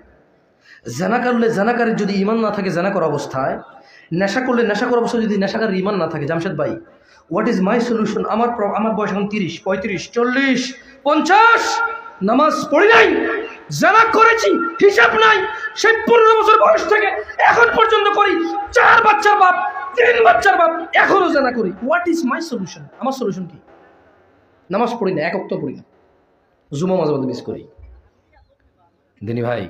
জানা করলে জানাকারীর যদি ঈমান না থাকে জানা করা অবস্থায়, নেশা করলে নেশা করা অবস্থায় যদি নেশাকারীর ঈমান না থাকে, জামশেদ ভাই হোয়াট ইজ মাই সলিউশন? আমার বয়স এখন 30, 35, 40, 50, নামাজ পড়ি নাই, জানা করেছি, হিসাব নাই, সেই 15 বছর বয়স থেকে এখন পর্যন্ত করি, 4 বাচ্চার বাপ, 3 বাচ্চার বাপ, এখনো জানা করি। What is my solution? আমার সলিউশন কি? নামাজ পড়ি না, 1 ওয়াক্ত পড়ি না, জুমা মাঝে মধ্যে মিস করি। দিনী ভাই,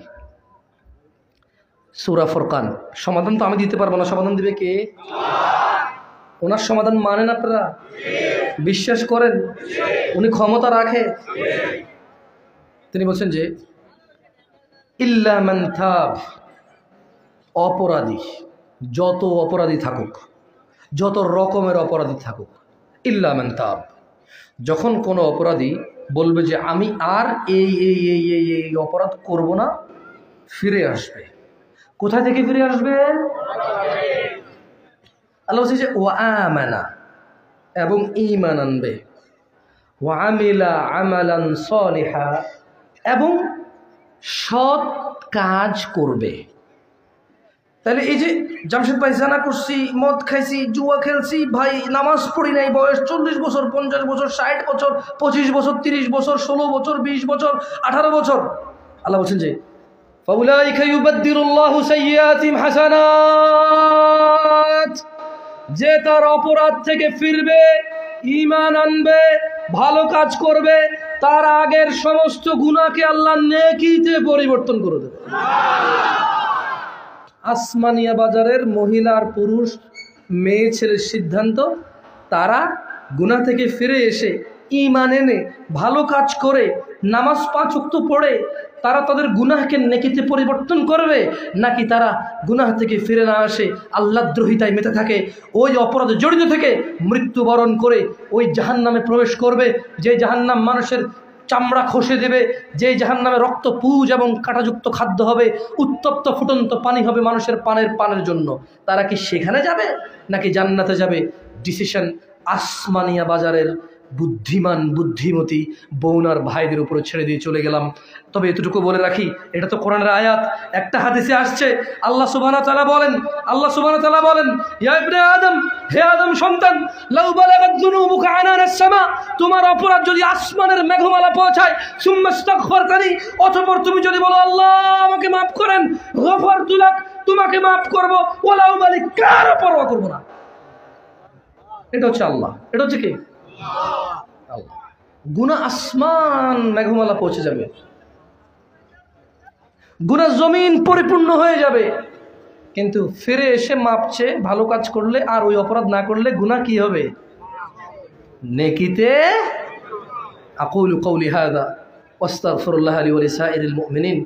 সূরা ফুরকান, সমাধান তো আমি দিতে পারবো না, সমাধান দিবে কে? ওনার সমাধান মানেন আপনারা? বিশ্বাস করেন উনি ক্ষমতা রাখে? তিনি বলছেন যে ইল্লা মান তাব, অপরাধী যত অপরাধী থাকুক, যত রকমের অপরাধী থাকুক, ইল্লা মান তাব, যখন কোনো অপরাধী বলবে যে আমি আর এই এই এই এই এই অপরাধ করব না, ফিরে আসবে। কোথা থেকে ফিরে আসবে? আল্লাহ বলছে যে ওয়া আমানা, এবং ঈমান আনবে, ওয়া আমিলা আমালান সালিহা, এবং সৎ কাজ করবে। তাহলে এই যে জামশেদ ভাই জানা করছি, মদ খাইছি, জুয়া খেলছি, ভাই নামাজ পড়ি নাই, বয়স 40 বছর, 50 বছর, 60 বছর, 25 বছর, 30 বছর, 16 বছর, 20 বছর, 18 বছর, আল্লাহ বলছেন যে ফাউলাইকা ইউবাদদিলুল্লাহু সাইয়্যাতিহিম হাসানাত, যে তার অপরাধ থেকে ফিরবে, ঈমান আনবে, ভালো কাজ করবে, তার আগের সমস্ত গুনাহকে আল্লাহ নেকিতে পরিবর্তন করে দেবে। আসমানিয়া বাজারের মহিলা আর পুরুষ, মেয়ে ছেলের সিদ্ধান্ত, তারা গুনাহ থেকে ফিরে এসে ঈমান এনে ভালো কাজ করে নামাজ 5 ওয়াক্ত পড়ে তারা তাদের গুনাহকে নেকিতে পরিবর্তন করবে, নাকি তারা গুনাহ থেকে ফিরে না আসে আল্লাহদ্রোহিতায় মেতে থাকে, ওই অপরাধে জড়িত থেকে মৃত্যুবরণ করে ওই জাহান্নামে প্রবেশ করবে, যে জাহান্নাম মানুষের চামড়া খসে দেবে, যে জাহান্নামে রক্ত পুজ এবং কাঁটাযুক্ত খাদ্য হবে, উত্তপ্ত ফুটন্ত পানি হবে মানুষের পানের জন্য। তারা কি সেখানে যাবে নাকি জান্নাতে যাবে? ডিসিশন আসমানিয়া বাজারের বুদ্ধিমান বুদ্ধিমতী বৌনার ভাইদের উপরে ছেড়ে দিয়ে চলে গেলাম। তবে এতটুকু বলে রাখি, এটা তো কোরআনের আয়াত। একটা হাদিসে আসছে আল্লাহ সুবহানাহু ওয়া তাআলা বলেন ইয়া ইবনে আদম, হে আদম সন্তান, লাউ বালাগাত যুনুবুকা আনানাস সামা, তোমার অপরাধ যদি আসমানের মেঘমালা পৌঁছায়, সুম্মা ইস্তাগফারতানি, অতঃপর তুমি যদি বলো আল্লাহ আমাকে মাফ করেন, গফারতু লাক, তোমাকে মাফ করব, ওয়ালা উবালি, কারও পরোয়া করব না। এটা হচ্ছে আল্লাহ, এটা হচ্ছে কি আল্লাহ। গুনাহ আসমান মেঘমালা পৌঁছে যাবে, গুনাহ জমিন পরিপূর্ণ হয়ে যাবে, কিন্তু ফিরে এসে মাপ চেয়ে ভালো কাজ করলে আর ওই অপরাধ না করলে গুনাহ কি হবে? নেকিতে। আকুলু কওলি হাযা ওয়াস্তাগফিরুল্লাহ লি ওয়া লিসাইরিল মুমিনিন।